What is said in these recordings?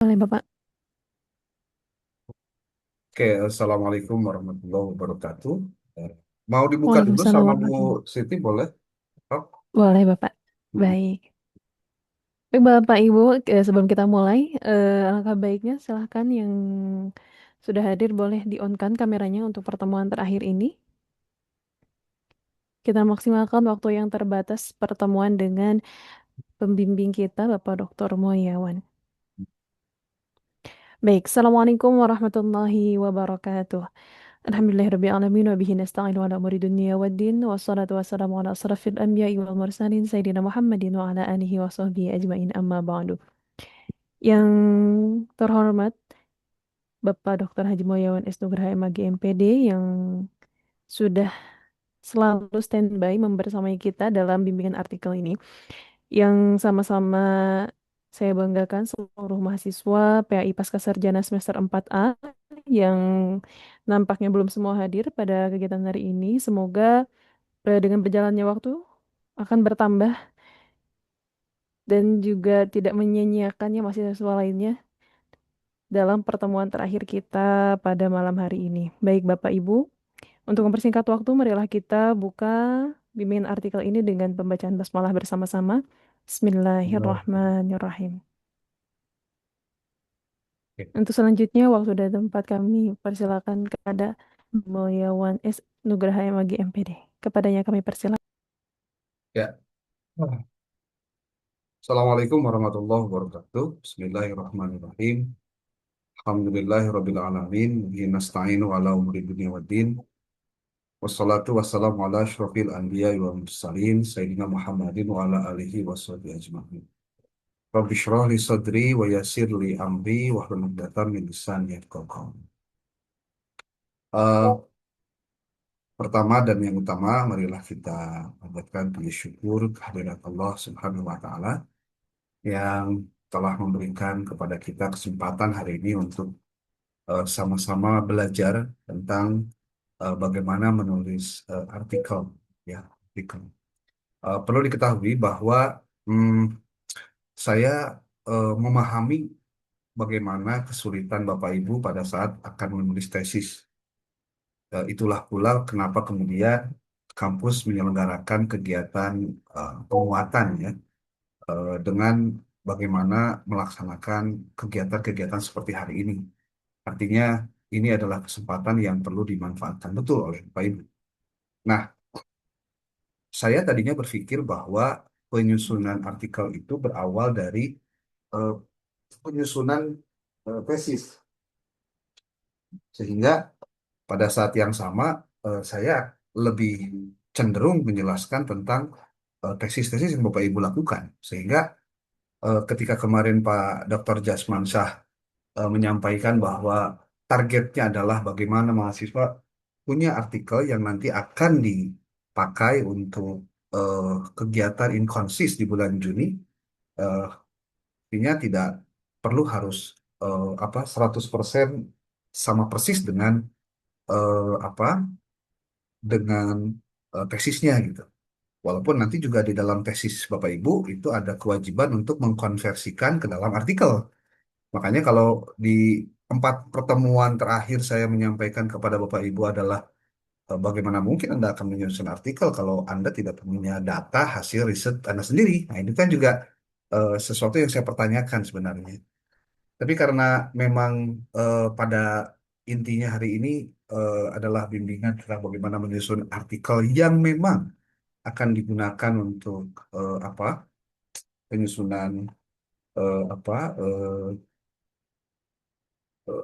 Boleh, Bapak. Oke, Assalamualaikum warahmatullahi wabarakatuh. Eh, Mau dibuka dulu Waalaikumsalam sama Bu warahmatullahi. Siti, boleh? Oh, Boleh, Bapak. mm, Baik. Baik, Bapak Ibu, sebelum kita mulai, alangkah baiknya silahkan yang sudah hadir boleh di-on-kan kameranya untuk pertemuan terakhir ini. Kita maksimalkan waktu yang terbatas pertemuan dengan pembimbing kita, Bapak Dr. Muyawan. Baik, Assalamualaikum warahmatullahi wabarakatuh. Alhamdulillahirrabbilalamin wa bihi nasta'in wa ala umuri dunya waddin wassalatu wassalamu ala asrafil anbiya'i wal mursalin sayyidina Muhammadin wa ala alihi wa sahbihi ajmain amma ba'du. Yang terhormat Bapak Dr. Haji Mulyawan S. Nugraha MAG MPD yang sudah selalu standby membersamai kita dalam bimbingan artikel ini yang sama-sama saya banggakan seluruh mahasiswa PAI Pasca Sarjana semester 4A yang nampaknya belum semua hadir pada kegiatan hari ini. Semoga dengan berjalannya waktu akan bertambah dan juga tidak menyia-nyiakannya mahasiswa lainnya dalam pertemuan terakhir kita pada malam hari ini. Baik Bapak Ibu, untuk mempersingkat waktu, marilah kita buka bimbingan artikel ini dengan pembacaan basmalah bersama-sama. Alhamdulillah. Bismillahirrahmanirrahim. Oke. Untuk selanjutnya, waktu dan tempat kami persilakan kepada Mulyawan S. Nugraha MAG MPD. Kepadanya kami persilakan. Ya. Assalamualaikum warahmatullahi wabarakatuh. Bismillahirrahmanirrahim. Alhamdulillahirabbil alamin. Bihi nasta'inu ala umuri dunya waddin. Wassalatu wassalamu ala asyrafil anbiya wa mursalin sayyidina Muhammadin wa ala alihi washabihi ajma'in. Rabbi shrah li sadri wa yassir li amri wa hlul 'uqdatam min lisani yafqahu qawli. Eh, Pertama dan yang utama, marilah kita panjatkan puji syukur kehadirat Allah Subhanahu wa Ta'ala yang telah memberikan kepada kita kesempatan hari ini untuk sama-sama belajar tentang bagaimana menulis artikel, ya, artikel. Perlu diketahui bahwa hmm, saya memahami bagaimana kesulitan Bapak Ibu pada saat akan menulis tesis. Itulah pula kenapa kemudian kampus menyelenggarakan kegiatan penguatan, ya, dengan bagaimana melaksanakan kegiatan-kegiatan seperti hari ini. Artinya ini adalah kesempatan yang perlu dimanfaatkan betul oleh Bapak Ibu. Nah, saya tadinya berpikir bahwa penyusunan artikel itu berawal dari eh, penyusunan tesis, sehingga pada saat yang sama saya lebih cenderung menjelaskan tentang tesis-tesis yang Bapak Ibu lakukan. Sehingga ketika kemarin Pak Dr. Jasman Shah menyampaikan bahwa targetnya adalah bagaimana mahasiswa punya artikel yang nanti akan dipakai untuk eh, kegiatan inkonsis di bulan Juni, eh, artinya tidak perlu harus apa 100% sama persis dengan apa dengan tesisnya gitu. Walaupun nanti juga di dalam tesis Bapak Ibu itu ada kewajiban untuk mengkonversikan ke dalam artikel. Makanya kalau di 4 pertemuan terakhir saya menyampaikan kepada Bapak Ibu adalah bagaimana mungkin Anda akan menyusun artikel kalau Anda tidak punya data hasil riset Anda sendiri. Nah, ini kan juga sesuatu yang saya pertanyakan sebenarnya. Tapi karena memang pada intinya hari ini adalah bimbingan tentang bagaimana menyusun artikel yang memang akan digunakan untuk apa penyusunan apa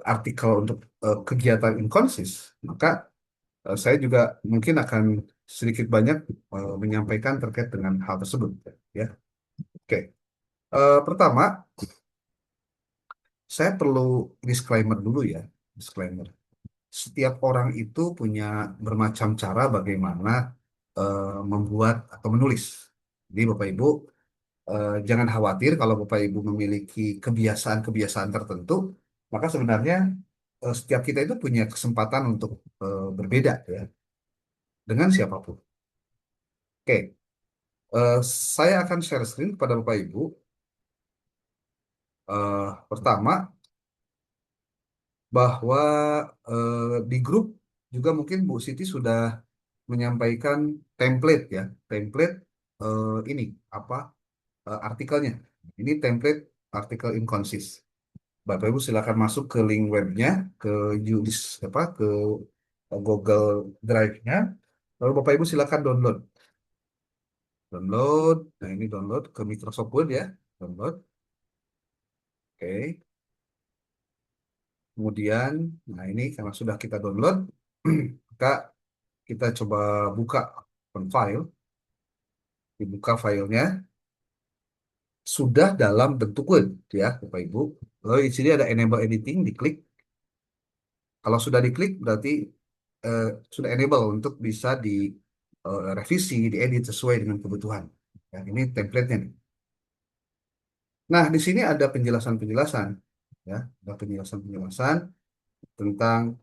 artikel untuk kegiatan inkonsis, maka saya juga mungkin akan sedikit banyak menyampaikan terkait dengan hal tersebut, ya. Oke. Pertama, saya perlu disclaimer dulu, ya. Disclaimer. Setiap orang itu punya bermacam cara bagaimana membuat atau menulis. Jadi Bapak Ibu jangan khawatir kalau Bapak Ibu memiliki kebiasaan-kebiasaan tertentu, maka sebenarnya setiap kita itu punya kesempatan untuk berbeda, ya, dengan siapapun. Oke, eh, saya akan share screen kepada Bapak Ibu. Pertama, bahwa di grup juga mungkin Bu Siti sudah menyampaikan template ya, template ini apa artikelnya. Ini template artikel Inconsist. Bapak Ibu silakan masuk ke link webnya, ke Judis apa ke Google Drive-nya. Lalu Bapak Ibu silakan download. Download. Nah, ini download ke Microsoft Word ya. Download. Oke. Kemudian, nah ini karena sudah kita download, maka kita coba buka open file. Dibuka filenya sudah dalam bentuk Word ya, Bapak Ibu. Lalu di sini ada enable editing, diklik. Kalau sudah diklik berarti eh, sudah enable untuk bisa di revisi, diedit sesuai dengan kebutuhan. Ya, ini template-nya nih. Nah, di sini ada penjelasan-penjelasan ya, ada penjelasan-penjelasan tentang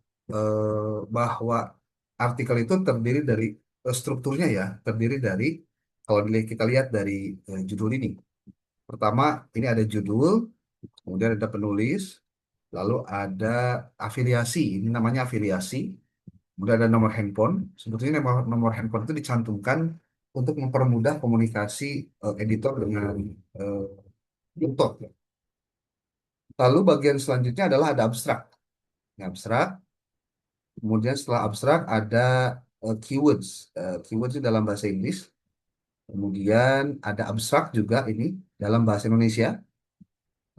bahwa artikel itu terdiri dari strukturnya ya, terdiri dari kalau kita lihat dari judul ini. Pertama, ini ada judul, kemudian ada penulis, lalu ada afiliasi, ini namanya afiliasi, kemudian ada nomor handphone. Sebetulnya nomor handphone itu dicantumkan untuk mempermudah komunikasi editor dengan eh, tutor. Lalu bagian selanjutnya adalah ada abstrak. Ini abstrak. Kemudian setelah abstrak ada keywords. Keywords itu dalam bahasa Inggris. Kemudian ada abstrak juga ini dalam bahasa Indonesia.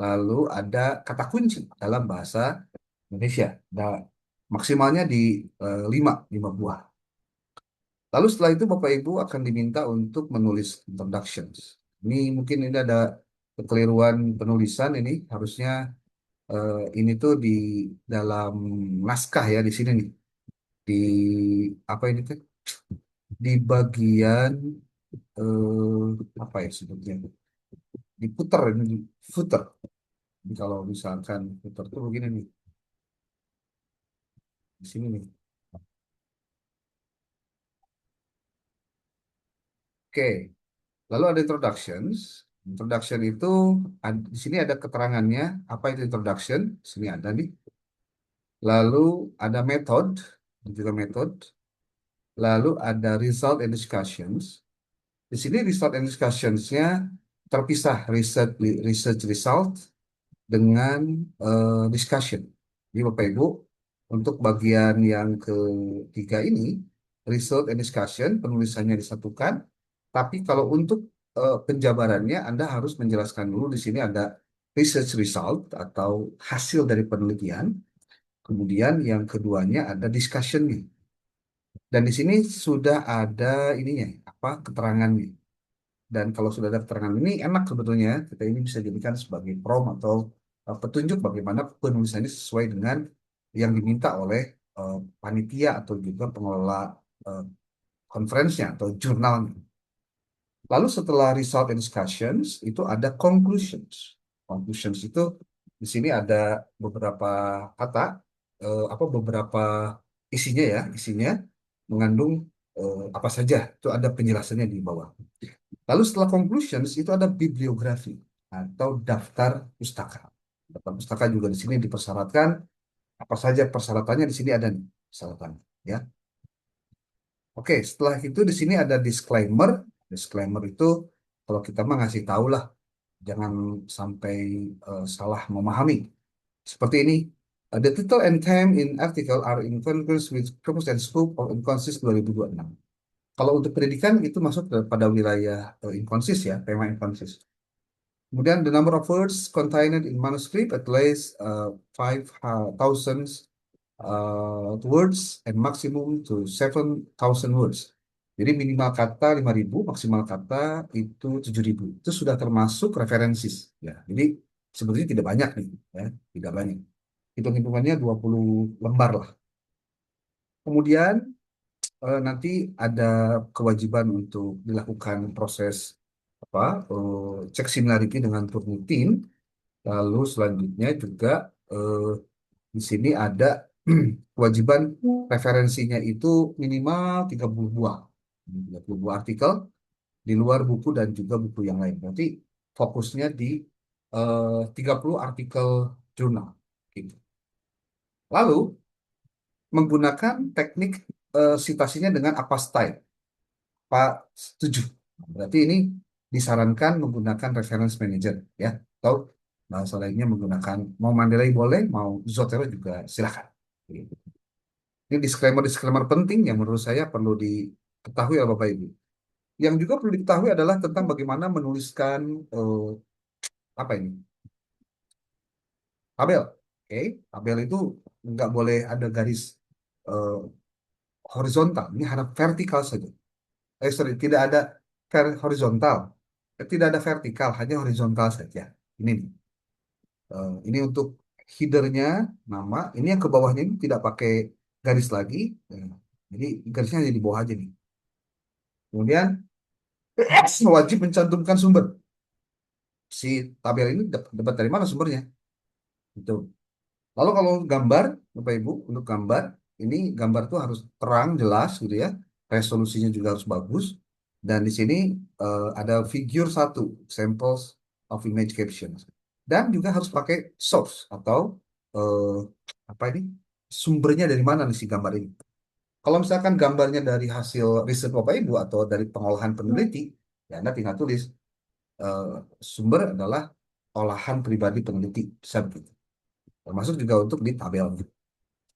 Lalu ada kata kunci dalam bahasa Indonesia. Nah, maksimalnya di 5 buah. Lalu setelah itu Bapak Ibu akan diminta untuk menulis introductions. Ini mungkin ada kekeliruan penulisan ini harusnya ini tuh di dalam naskah ya di sini nih di apa ini tuh di bagian apa ya sebutnya diputer ini di footer. Jadi kalau misalkan footer tuh begini nih di sini nih. Oke, lalu ada introductions. Introduction itu di sini ada keterangannya apa itu introduction. Di sini ada nih. Lalu ada method, juga method. Lalu ada result and discussions. Di sini result and discussions-nya terpisah research result dengan discussion. Jadi Bapak Ibu, untuk bagian yang ketiga ini, result and discussion, penulisannya disatukan. Tapi kalau untuk penjabarannya, Anda harus menjelaskan dulu di sini ada research result atau hasil dari penelitian. Kemudian yang keduanya ada discussion-nya. Dan di sini sudah ada ininya, apa keterangannya. Dan kalau sudah ada keterangan ini enak sebetulnya kita ini bisa jadikan sebagai prom atau petunjuk bagaimana penulisannya sesuai dengan yang diminta oleh panitia atau juga pengelola eh, conference-nya atau jurnalnya. Lalu setelah result and discussions itu ada conclusions. Conclusions itu di sini ada beberapa kata apa beberapa isinya ya, isinya mengandung apa saja. Itu ada penjelasannya di bawah. Lalu setelah conclusions itu ada bibliografi atau daftar pustaka. Daftar pustaka juga di sini dipersyaratkan apa saja persyaratannya di sini ada nih persyaratan ya. Oke, setelah itu di sini ada disclaimer. Disclaimer itu kalau kita mah ngasih tahu lah, jangan sampai salah memahami. Seperti ini. The title and theme in article are in concurrence with purpose and scope of Inconsist 2026. Kalau untuk pendidikan itu masuk pada wilayah Inconsist ya, tema Inconsist. Kemudian the number of words contained in manuscript at least 5,000 words and maximum to 7,000 words. Jadi minimal kata 5.000, maksimal kata itu 7.000. Itu sudah termasuk referensis. Ya. Jadi sebetulnya tidak banyak nih, ya. Tidak banyak. Hitung-hitungannya 20 lembar lah. Kemudian nanti ada kewajiban untuk dilakukan proses apa cek similarity dengan Turnitin. Lalu selanjutnya juga eh, di sini ada kewajiban referensinya itu minimal 30 buah. 30 buah artikel di luar buku dan juga buku yang lain. Berarti fokusnya di 30 artikel jurnal gitu. Lalu menggunakan teknik citasinya dengan apa style. Pak setuju. Berarti ini disarankan menggunakan reference manager ya. Atau bahasa lainnya menggunakan mau Mendeley boleh, mau Zotero juga silakan. Ini disclaimer-disclaimer penting yang menurut saya perlu diketahui oleh Bapak Ibu. Yang juga perlu diketahui adalah tentang bagaimana menuliskan eh, apa ini? Tabel. Oke, tabel itu nggak boleh ada garis eh, horizontal. Ini harap vertikal saja. Sorry, tidak ada horizontal. Tidak ada vertikal, hanya horizontal saja. Ini nih. Ini untuk headernya nama. Ini yang ke bawahnya ini tidak pakai garis lagi. Eh, jadi garisnya hanya di bawah aja nih. Kemudian wajib mencantumkan sumber. Si tabel ini dapat dari mana sumbernya? Itu. Lalu kalau gambar, Bapak Ibu, untuk gambar, ini gambar tuh harus terang, jelas gitu ya. Resolusinya juga harus bagus. Dan di sini ada figur satu, samples of image captions. Dan juga harus pakai source atau eh, apa ini? Sumbernya dari mana nih si gambar ini. Kalau misalkan gambarnya dari hasil riset Bapak Ibu atau dari pengolahan peneliti, ya Anda tinggal tulis eh, sumber adalah olahan pribadi peneliti. Bisa begitu. Termasuk juga untuk di tabel.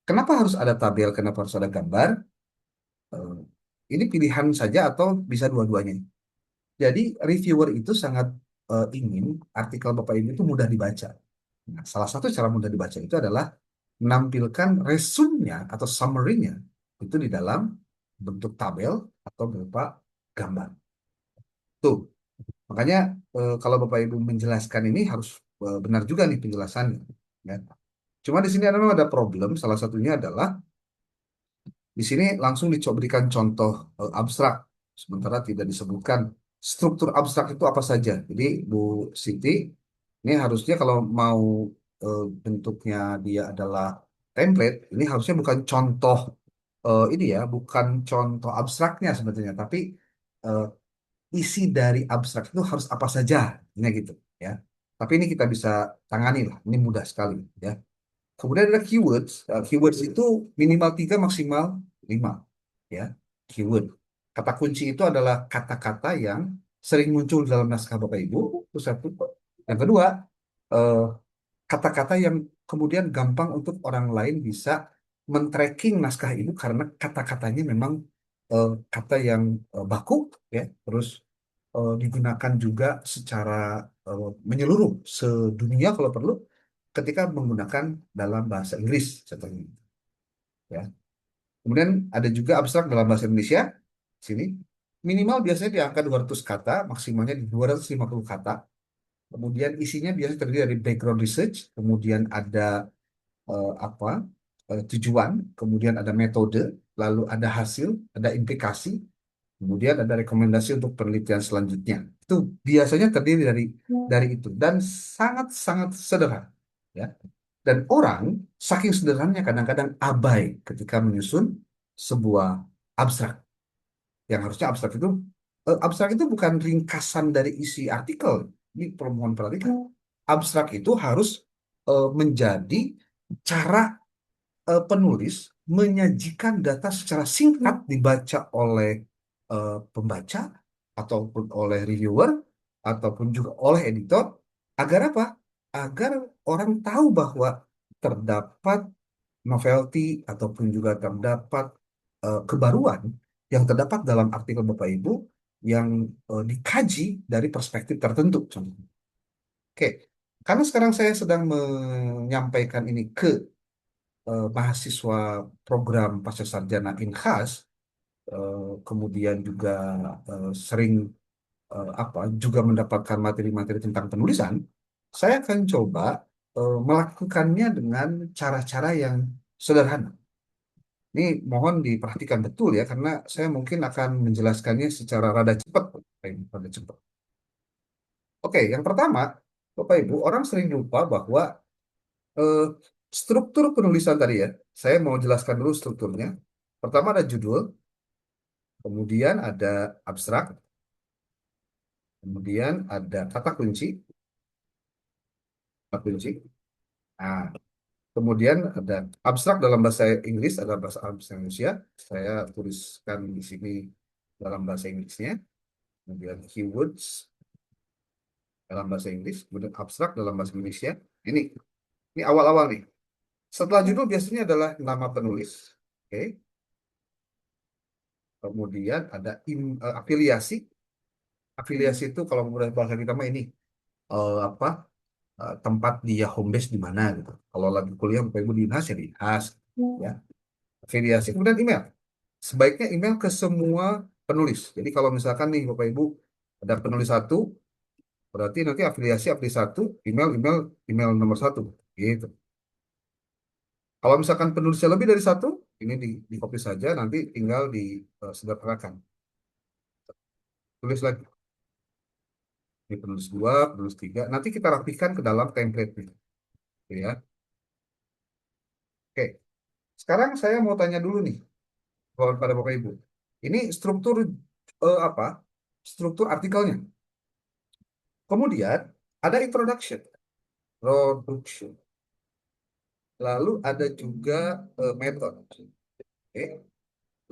Kenapa harus ada tabel? Kenapa harus ada gambar? Eh, ini pilihan saja atau bisa dua-duanya. Jadi reviewer itu sangat ingin artikel Bapak Ibu itu mudah dibaca. Nah, salah satu cara mudah dibaca itu adalah menampilkan resume-nya atau summary-nya itu di dalam bentuk tabel atau berupa gambar. Tuh, makanya kalau Bapak Ibu menjelaskan ini harus benar juga nih penjelasannya. Ya. Cuma di sini memang ada problem. Salah satunya adalah di sini langsung diberikan contoh abstrak, sementara tidak disebutkan struktur abstrak itu apa saja. Jadi Bu Siti, ini harusnya kalau mau bentuknya dia adalah template, ini harusnya bukan contoh ini ya, bukan contoh abstraknya sebetulnya, tapi eh, isi dari abstrak itu harus apa saja, ini gitu ya. Tapi ini kita bisa tangani lah, ini mudah sekali ya. Kemudian ada keywords. Keywords itu minimal 3 maksimal 5 ya. Keyword. Kata kunci itu adalah kata-kata yang sering muncul dalam naskah Bapak Ibu. Itu satu. Yang kedua, eh, kata-kata yang kemudian gampang untuk orang lain bisa men-tracking naskah itu karena kata-katanya memang kata yang baku ya. Terus digunakan juga secara menyeluruh sedunia kalau perlu ketika menggunakan dalam bahasa Inggris contohnya ya. Kemudian ada juga abstrak dalam bahasa Indonesia sini minimal biasanya di angka 200 kata, maksimalnya di 250 kata. Kemudian isinya biasanya terdiri dari background research, kemudian ada apa tujuan, kemudian ada metode, lalu ada hasil, ada implikasi, kemudian ada rekomendasi untuk penelitian selanjutnya. Itu biasanya terdiri dari itu dan sangat-sangat sederhana. Ya. Dan orang saking sederhananya kadang-kadang abai ketika menyusun sebuah abstrak. Yang harusnya abstrak itu bukan ringkasan dari isi artikel. Ini permohonan perhatikan. Abstrak itu harus menjadi cara penulis menyajikan data secara singkat dibaca oleh pembaca ataupun oleh reviewer ataupun juga oleh editor agar apa? Agar orang tahu bahwa terdapat novelty ataupun juga terdapat kebaruan yang terdapat dalam artikel Bapak Ibu yang dikaji dari perspektif tertentu. Contohnya. Oke, karena sekarang saya sedang menyampaikan ini ke mahasiswa program pascasarjana INKHAS, kemudian juga sering apa juga mendapatkan materi-materi tentang penulisan, saya akan coba melakukannya dengan cara-cara yang sederhana. Ini mohon diperhatikan betul ya, karena saya mungkin akan menjelaskannya secara rada cepat. Rada cepat. Oke, yang pertama, Bapak Ibu, orang sering lupa bahwa eh, struktur penulisan tadi ya, saya mau jelaskan dulu strukturnya. Pertama ada judul, kemudian ada abstrak, kemudian ada kata kunci, empat kunci. Nah, kemudian ada abstrak dalam bahasa Inggris, ada bahasa Indonesia. Saya tuliskan di sini dalam bahasa Inggrisnya. Kemudian keywords dalam bahasa Inggris, kemudian abstrak dalam bahasa Indonesia. Ini ini awal-awal nih. Setelah judul biasanya adalah nama penulis. Oke. Kemudian ada afiliasi. Afiliasi itu kalau menurut bahasa kita mah ini apa tempat dia home base di mana gitu. Kalau lagi kuliah Bapak Ibu di Unhas ya di Unhas ya. Afiliasi kemudian email. Sebaiknya email ke semua penulis. Jadi kalau misalkan nih Bapak Ibu ada penulis satu, berarti nanti afiliasi afiliasi satu, email email email nomor satu gitu. Kalau misalkan penulisnya lebih dari satu, ini di copy saja, nanti tinggal disederhanakan. Tulis lagi. Ini penulis dua, penulis tiga. Nanti kita rapikan ke dalam template-nya. Gitu ya. Oke. Sekarang saya mau tanya dulu nih kepada Bapak Ibu. Ini struktur apa? Struktur artikelnya. Kemudian ada introduction, production. Lalu ada juga method. Oke.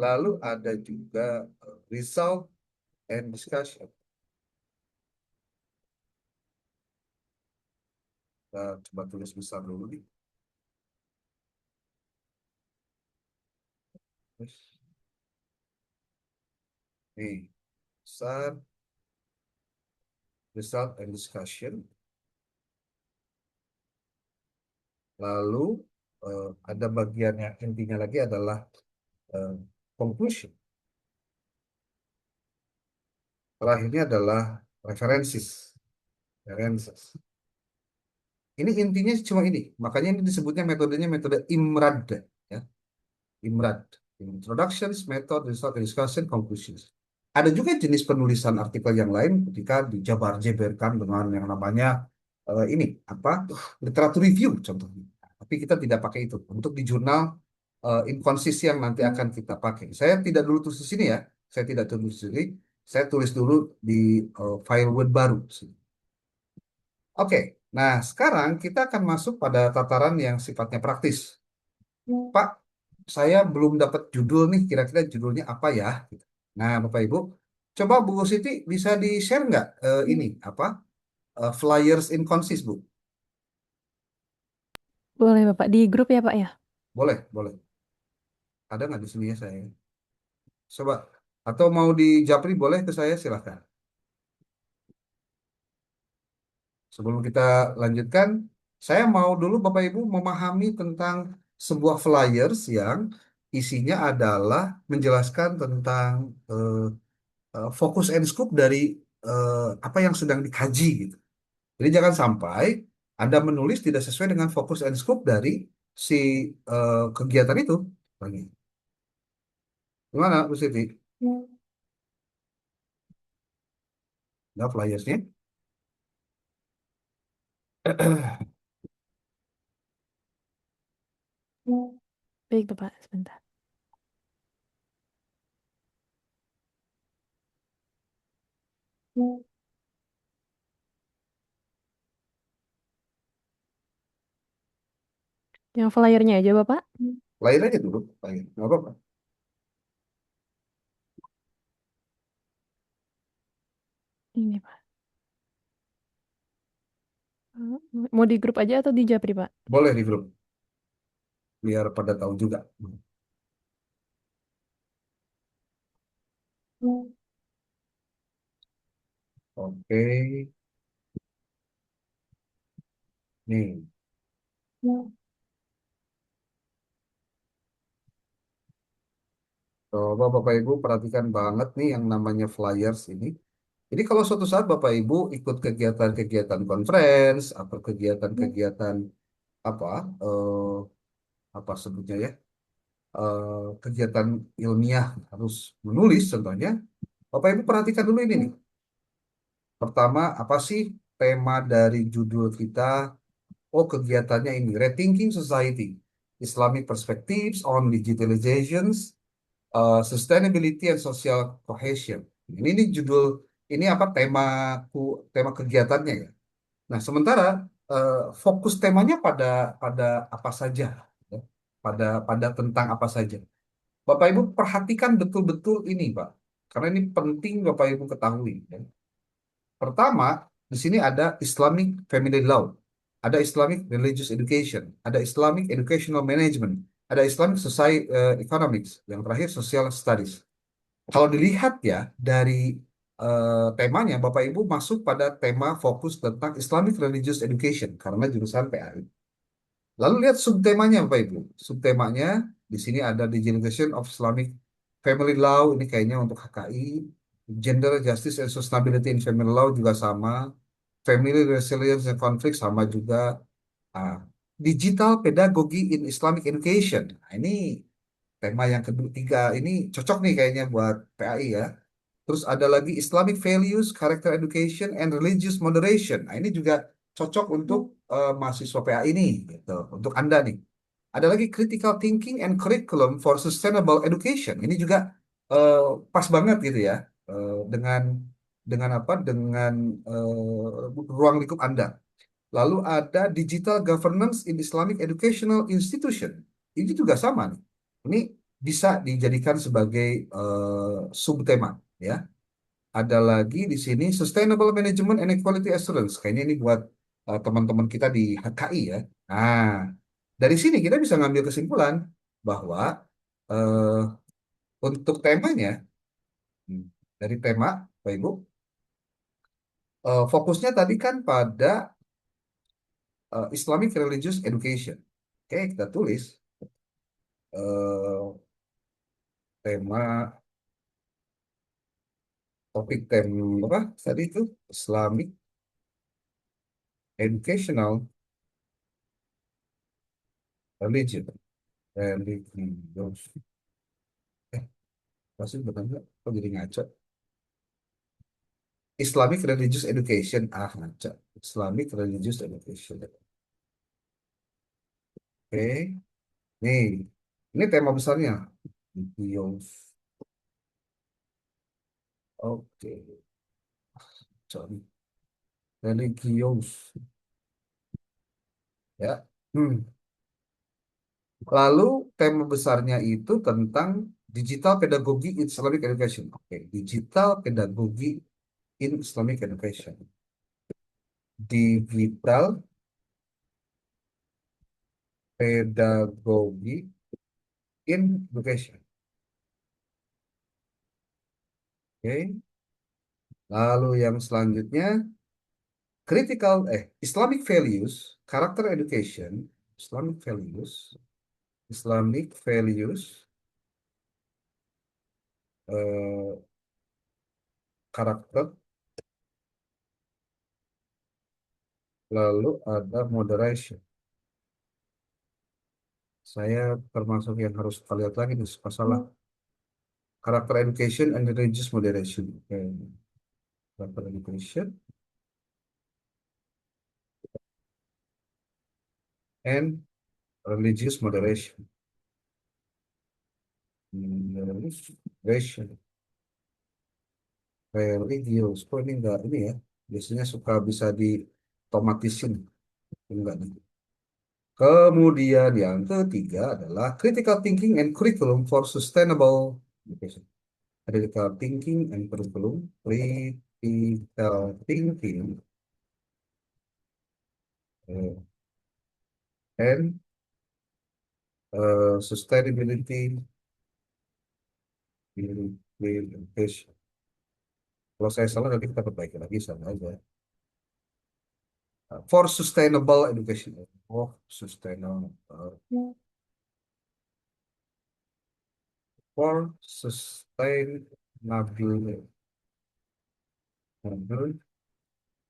Lalu ada juga result and discussion. Kita coba tulis besar dulu nih. Nih, besar, result and discussion. Lalu ada bagian yang intinya lagi adalah eh, conclusion. Terakhirnya adalah references. References. Ini intinya cuma ini. Makanya ini disebutnya metodenya metode IMRAD. Ya. IMRAD. Introductions, Method, Result, Discussion, Conclusions. Ada juga jenis penulisan artikel yang lain ketika dijabar-jeberkan dengan yang namanya ini apa literatur review contohnya. Tapi kita tidak pakai itu untuk di jurnal inkonsis yang nanti akan kita pakai. Saya tidak dulu tulis di sini ya. Saya tidak tulis di sini. Saya tulis dulu di file Word baru. Oke, nah sekarang kita akan masuk pada tataran yang sifatnya praktis. Pak, saya belum dapat judul nih, kira-kira judulnya apa ya? Nah, Bapak Ibu, coba Bu Siti bisa di-share nggak ini apa flyers in Consis, Bu? Boleh Bapak, di grup ya Pak ya? Boleh, boleh. Ada nggak di sini ya saya? Coba. Atau mau di Japri boleh ke saya silahkan. Sebelum kita lanjutkan, saya mau dulu Bapak Ibu memahami tentang sebuah flyers yang isinya adalah menjelaskan tentang fokus and scope dari apa yang sedang dikaji gitu. Jadi jangan sampai Anda menulis tidak sesuai dengan fokus and scope dari si kegiatan itu. Gimana, Bu Siti? Nah, flyersnya. Baik Bapak, sebentar. Yang flyernya aja Bapak? Flyer aja dulu. Flyer. Nggak apa-apa. Ini Pak. Mau di grup aja atau di Japri Pak? Boleh di grup. Biar pada tahu juga. Oke. Nih. Coba Bapak Ibu perhatikan banget nih yang namanya flyers ini. Jadi kalau suatu saat Bapak Ibu ikut kegiatan-kegiatan conference atau kegiatan-kegiatan apa eh, apa sebutnya ya kegiatan ilmiah harus menulis contohnya, Bapak Ibu perhatikan dulu ini nih. Pertama, apa sih tema dari judul kita? Oh, kegiatannya ini Rethinking Society, Islamic Perspectives on Digitalizations, Sustainability and Social Cohesion. Ini judul ini apa tema kegiatannya ya. Nah, sementara fokus temanya pada pada apa saja, ya. Pada tentang apa saja. Bapak Ibu perhatikan betul-betul ini, Pak, karena ini penting Bapak Ibu ketahui, ya. Pertama, di sini ada Islamic Family Law, ada Islamic Religious Education, ada Islamic Educational Management, ada Islamic Society Economics, yang terakhir Social Studies. Kalau dilihat ya dari temanya, Bapak Ibu masuk pada tema fokus tentang Islamic Religious Education karena jurusan PAI. Lalu lihat subtemanya Bapak Ibu. Subtemanya di sini ada Digitalization of Islamic Family Law, ini kayaknya untuk HKI. Gender Justice and Sustainability in Family Law juga sama. Family Resilience and Conflict sama juga. Ah, Digital Pedagogy in Islamic Education. Nah, ini tema yang kedua, tiga ini cocok nih kayaknya buat PAI ya. Terus ada lagi Islamic Values, Character Education, and Religious Moderation. Nah, ini juga cocok untuk mahasiswa PAI ini, gitu. Untuk Anda nih. Ada lagi Critical Thinking and Curriculum for Sustainable Education. Ini juga eh, pas banget gitu ya, dengan apa? Dengan ruang lingkup Anda. Lalu ada Digital Governance in Islamic Educational Institution. Ini juga sama nih. Ini bisa dijadikan sebagai subtema, ya. Ada lagi di sini Sustainable Management and Equality Assurance. Kayaknya ini buat teman-teman kita di HKI ya. Nah, dari sini kita bisa ngambil kesimpulan bahwa eh, untuk temanya, hmm, dari tema, Bapak Ibu, fokusnya tadi kan pada Islamic Religious Education. Oke, kita tulis eh, tema, topik tema apa tadi itu Islamic Educational Religion. Religious. Masih benar nggak? Kok jadi ngaco? Islamic Religious Education. Ah, ngaco. Islamic Religious Education. Oke. Nih, ini tema besarnya. Religious. Oke. Sorry. Religious. Ya. Hmm. Lalu tema besarnya itu tentang Digital Pedagogy in Islamic Education. Oke. Digital Pedagogy in Islamic Education. Digital Pedagogy in Education. Oke. Lalu yang selanjutnya Islamic Values, Character Education, Islamic Values, Islamic Values, eh, karakter, lalu ada moderation. Saya termasuk yang harus kita lihat lagi nih masalah Character Education and Religious Moderation. Oke. Character Education and Religious Moderation. Moderation. Religious. Kok ini enggak ini ya? Biasanya suka bisa ditomatisin. Enggak nih. Kemudian yang ketiga adalah Critical Thinking and Curriculum for Sustainable Education. Critical Thinking and Curriculum. Critical Thinking eh, and Sustainability in Education. Kalau saya salah nanti kita perbaiki lagi sama aja. For Sustainable Education. Oh, Sustainable. For Sustainable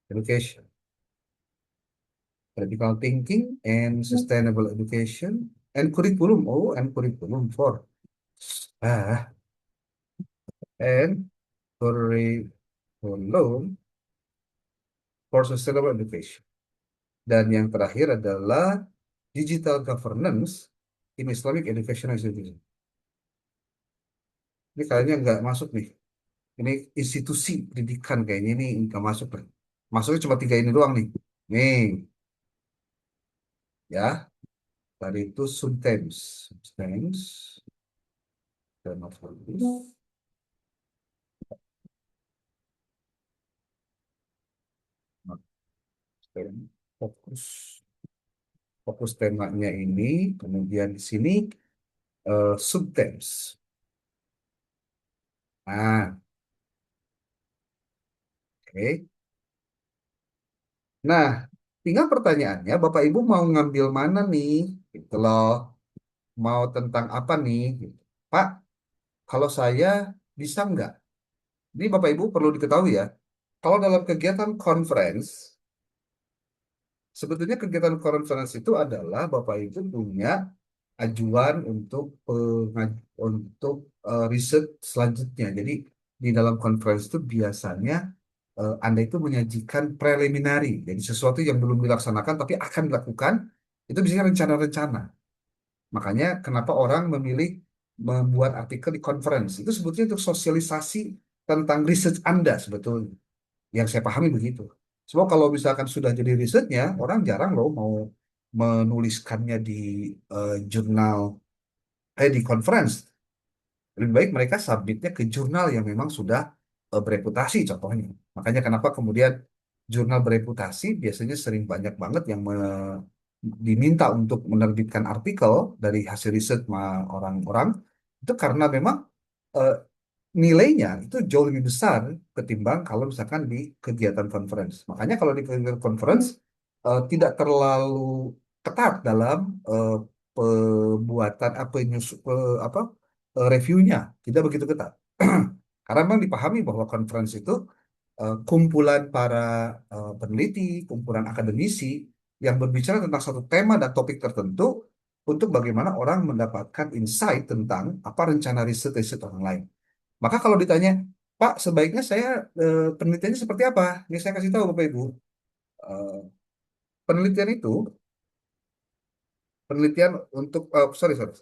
Education. Critical thinking and sustainable education and curriculum. Oh, and curriculum for ah and curriculum for sustainable education. Dan yang terakhir adalah digital governance in Islamic education institution. Ini kayaknya nggak masuk nih. Ini institusi pendidikan kayaknya ini nggak masuk nih. Masuknya cuma tiga ini doang nih. Nih. ya. Tadi itu substance, substance, termofilus, fokus, fokus temanya ini, kemudian di sini substance. Nah, oke. Nah, tinggal pertanyaannya, Bapak Ibu mau ngambil mana nih? Gitu loh. Mau tentang apa nih? Gitu. Pak, kalau saya bisa nggak? Ini Bapak Ibu perlu diketahui ya. Kalau dalam kegiatan conference, sebetulnya kegiatan conference itu adalah Bapak Ibu punya ajuan untuk untuk riset selanjutnya. Jadi di dalam conference itu biasanya Anda itu menyajikan preliminary, jadi sesuatu yang belum dilaksanakan tapi akan dilakukan, itu biasanya rencana-rencana. Makanya kenapa orang memilih membuat artikel di conference, itu sebetulnya untuk sosialisasi tentang research Anda sebetulnya. Yang saya pahami begitu. Sebab kalau misalkan sudah jadi risetnya, orang jarang loh mau menuliskannya di jurnal, di conference. Lebih baik mereka submitnya ke jurnal yang memang sudah bereputasi contohnya. Makanya kenapa kemudian jurnal bereputasi biasanya sering banyak banget yang diminta untuk menerbitkan artikel dari hasil riset orang-orang, itu karena memang eh, nilainya itu jauh lebih besar ketimbang kalau misalkan di kegiatan conference. Makanya kalau di kegiatan conference tidak terlalu ketat dalam eh, pembuatan apa apa reviewnya, tidak begitu ketat. Karena memang dipahami bahwa conference itu kumpulan para peneliti, kumpulan akademisi yang berbicara tentang satu tema dan topik tertentu untuk bagaimana orang mendapatkan insight tentang apa rencana riset-riset orang lain. Maka kalau ditanya, Pak, sebaiknya saya penelitiannya seperti apa? Ini saya kasih tahu Bapak Ibu. Eh, penelitian itu, penelitian untuk, sorry, sorry.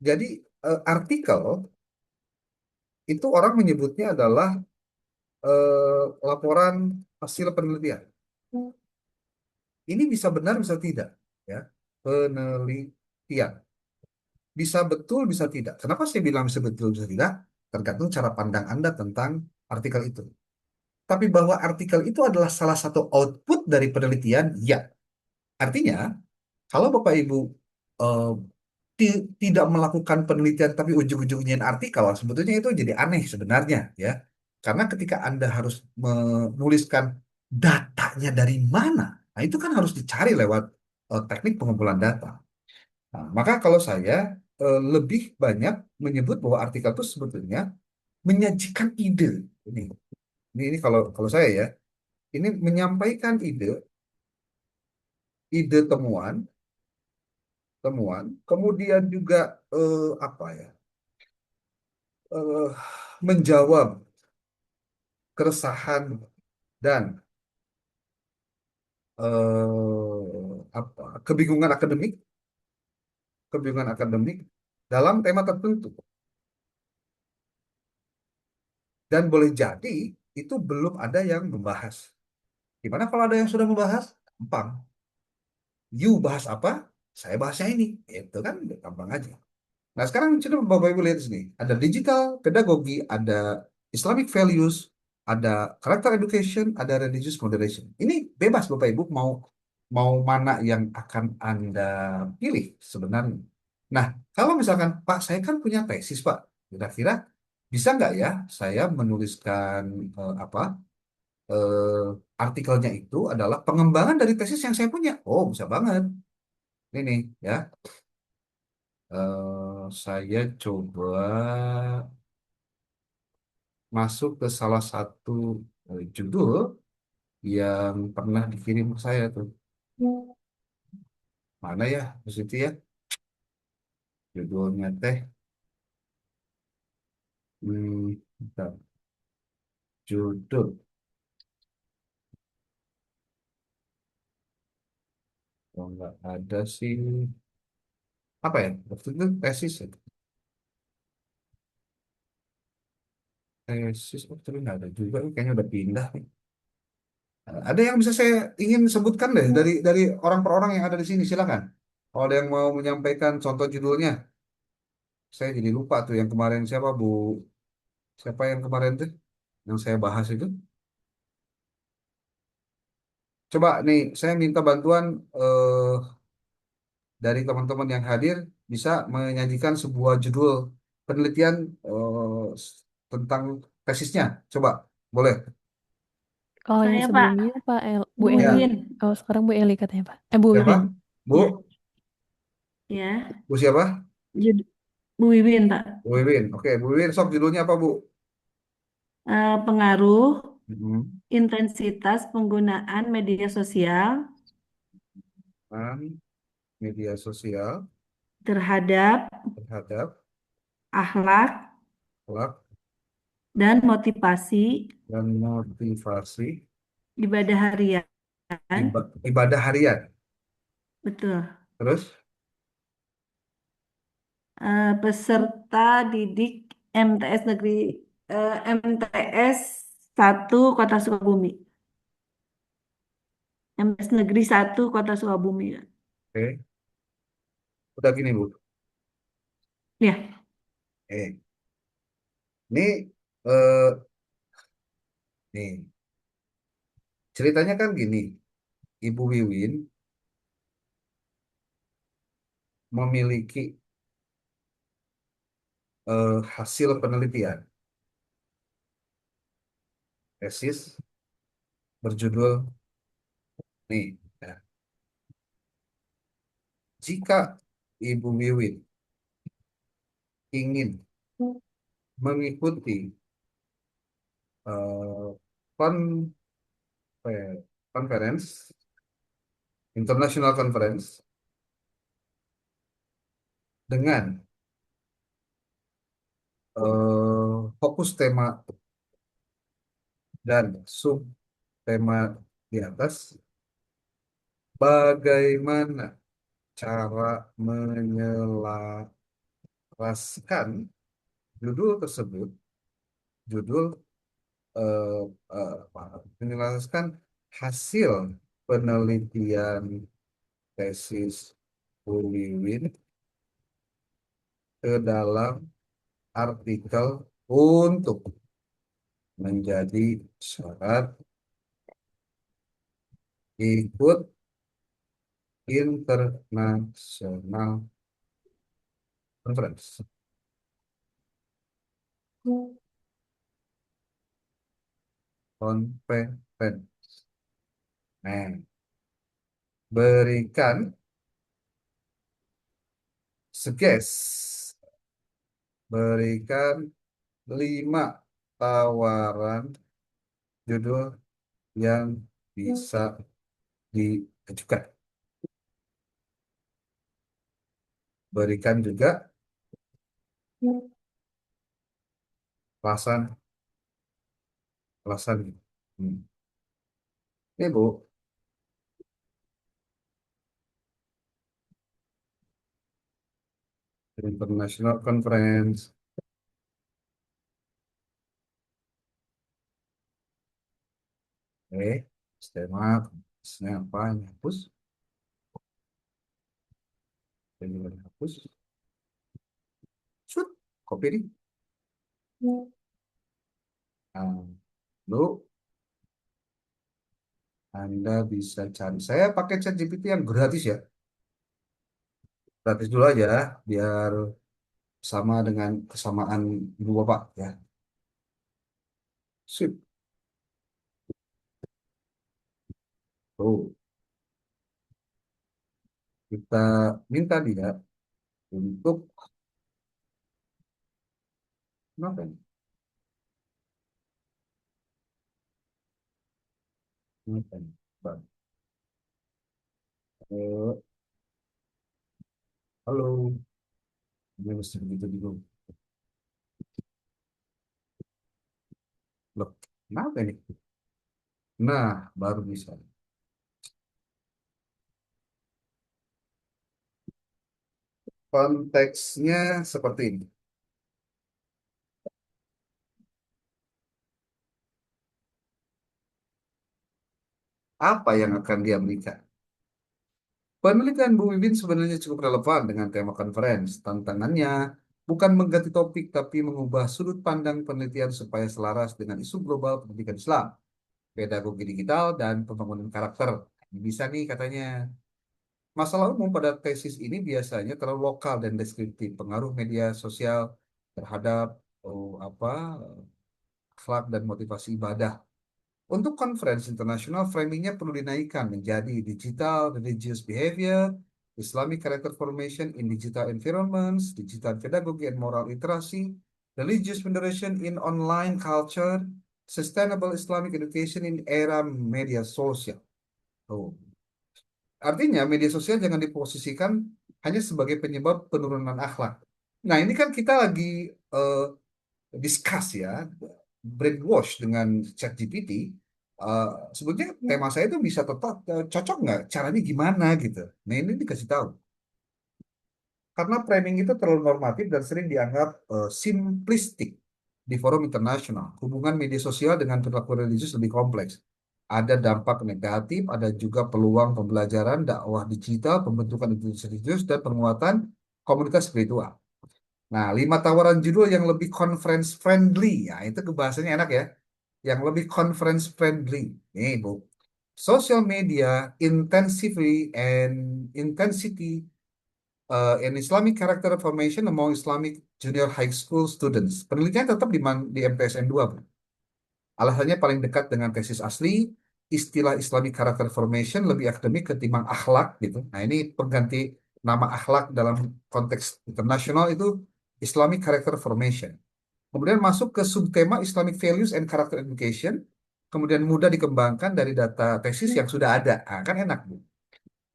Jadi artikel itu orang menyebutnya adalah laporan hasil penelitian. Ini bisa benar, bisa tidak, ya. Penelitian bisa betul, bisa tidak. Kenapa saya bilang bisa betul, bisa tidak? Tergantung cara pandang Anda tentang artikel itu. Tapi bahwa artikel itu adalah salah satu output dari penelitian, ya. Artinya, kalau Bapak Ibu eh, tidak melakukan penelitian tapi ujung-ujungnya artikel, sebetulnya itu jadi aneh sebenarnya, ya. Karena ketika Anda harus menuliskan datanya dari mana, nah itu kan harus dicari lewat teknik pengumpulan data. Nah, maka kalau saya lebih banyak menyebut bahwa artikel itu sebetulnya menyajikan ide. Ini, ini kalau kalau saya ya, ini menyampaikan ide, ide temuan, temuan, kemudian juga apa ya, eh, menjawab keresahan dan apa kebingungan akademik dalam tema tertentu. Dan boleh jadi itu belum ada yang membahas. Gimana kalau ada yang sudah membahas? Gampang. You bahas apa? Saya bahasnya ini. Itu kan gampang aja. Nah, sekarang coba Bapak Ibu lihat di sini. Ada digital pedagogi, ada Islamic values, ada character education, ada religious moderation. Ini bebas Bapak Ibu mau mau mana yang akan Anda pilih sebenarnya. Nah, kalau misalkan Pak, saya kan punya tesis Pak. Kira-kira bisa nggak ya saya menuliskan apa artikelnya itu adalah pengembangan dari tesis yang saya punya? Oh, bisa banget. Ini nih ya. Saya coba masuk ke salah satu judul yang pernah dikirim ke saya tuh. Mana ya, di situ ya, judulnya teh. Bentar. Judul. Oh, nggak ada sih. Apa ya? Waktu itu tesis ya. Tesis, oh, tapi nggak ada juga. Kayaknya udah pindah nih. Ada yang bisa saya ingin sebutkan deh dari orang per orang yang ada di sini, silakan. Kalau ada yang mau menyampaikan contoh judulnya, saya jadi lupa tuh yang kemarin siapa Bu, siapa yang kemarin tuh yang saya bahas itu. Coba nih, saya minta bantuan eh, dari teman-teman yang hadir bisa menyajikan sebuah judul penelitian tentang tesisnya. Coba, boleh? Kalau yang Saya Pak, sebelumnya Bu Bu Eli. Ya, Win. Oh, sekarang Bu Eli katanya Pak. Bu siapa? Wiwin. Ya, Bu? ya. Bu siapa? Jud- Bu Wiwin, Pak. Bu Wiwin. Oke, Bu Wiwin, sok judulnya apa, Bu? Pengaruh Hmm. intensitas penggunaan media sosial Media sosial terhadap terhadap akhlak kelak dan motivasi dan motivasi ibadah harian. ibadah harian. Betul. Terus, Peserta didik MTS Negeri MTS 1 Kota Sukabumi. MTS Negeri 1 Kota Sukabumi. oke, udah gini, Bu. Ya, Eh, ini eh, nih ceritanya kan gini, Ibu Wiwin memiliki hasil penelitian tesis berjudul nih. Ya, jika Ibu Wiwin ingin mengikuti eh, kon, apa ya, conference, international conference dengan fokus tema dan sub tema di atas, bagaimana cara menyelaraskan judul tersebut, judul eh, apa, menjelaskan hasil penelitian tesis Buliwin ke dalam artikel untuk menjadi syarat ikut international conference. Conference. Nah, berikan suggest, berikan 5 tawaran judul yang bisa diajukan. Berikan juga alasan alasan. Hmm. Ini Bu, International Conference. Skema, ini apa? Ini hapus. Ini hapus. Shoot, copy ini. Nah, lalu Anda bisa cari. Saya pakai ChatGPT yang gratis ya. Gratis dulu aja, biar sama dengan kesamaan ibu bapak ya. Sip. Tuh, kita minta dia untuk apa ini? Apa ini? Bang. Halo, ini mesti begitu dulu. Loh, kenapa ini? Nah, baru bisa. Konteksnya seperti ini. Apa yang akan dia berikan? Penelitian Bu Wibin sebenarnya cukup relevan dengan tema conference. Tantangannya bukan mengganti topik, tapi mengubah sudut pandang penelitian supaya selaras dengan isu global pendidikan Islam, pedagogi digital, dan pembangunan karakter. Bisa nih katanya. Masalah umum pada tesis ini biasanya terlalu lokal dan deskriptif, pengaruh media sosial terhadap akhlak dan motivasi ibadah. Untuk conference internasional, framingnya perlu dinaikkan menjadi digital religious behavior, Islamic character formation in digital environments, digital pedagogy and moral literasi, religious moderation in online culture, sustainable Islamic education in era media sosial. Oh. Artinya media sosial jangan diposisikan hanya sebagai penyebab penurunan akhlak. Nah, ini kan kita lagi eh, discuss ya, brainwash dengan ChatGPT. Eh, Sebetulnya tema saya itu bisa tetap cocok nggak? Caranya gimana gitu. Nah, ini dikasih tahu. Karena framing itu terlalu normatif dan sering dianggap simplistik di forum internasional. Hubungan media sosial dengan perilaku religius lebih kompleks. Ada dampak negatif, ada juga peluang pembelajaran, dakwah digital, pembentukan identitas religius, dan penguatan komunitas spiritual. Nah, 5 tawaran judul yang lebih conference friendly, ya itu bahasanya enak ya, yang lebih conference friendly. Nih, Bu. Social media intensity in Islamic character formation among Islamic junior high school students. Penelitian tetap di MTSN 2, Bu. Alasannya paling dekat dengan tesis asli, istilah Islamic character formation lebih akademik ketimbang akhlak gitu. Nah, ini pengganti nama akhlak dalam konteks internasional itu Islamic character formation. Kemudian masuk ke subtema Islamic values and character education. Kemudian mudah dikembangkan dari data tesis yang sudah ada. Nah, kan enak, Bu.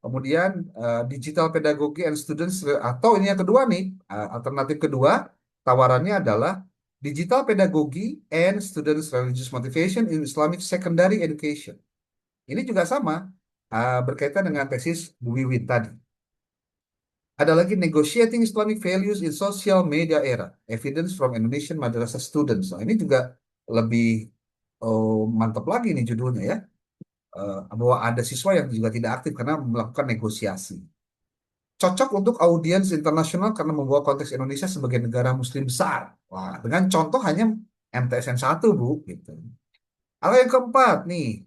Kemudian digital pedagogy and students atau ini yang kedua nih, alternatif kedua tawarannya adalah digital pedagogy and students religious motivation in Islamic secondary education. Ini juga sama berkaitan dengan tesis Bu Wiwin tadi. Ada lagi negotiating Islamic values in social media era, evidence from Indonesian madrasah students. Nah, ini juga lebih mantap lagi nih judulnya ya. Bahwa ada siswa yang juga tidak aktif karena melakukan negosiasi. Cocok untuk audiens internasional karena membawa konteks Indonesia sebagai negara muslim besar. Wah, dengan contoh hanya MTSN 1, Bu, gitu. Lalu yang keempat nih,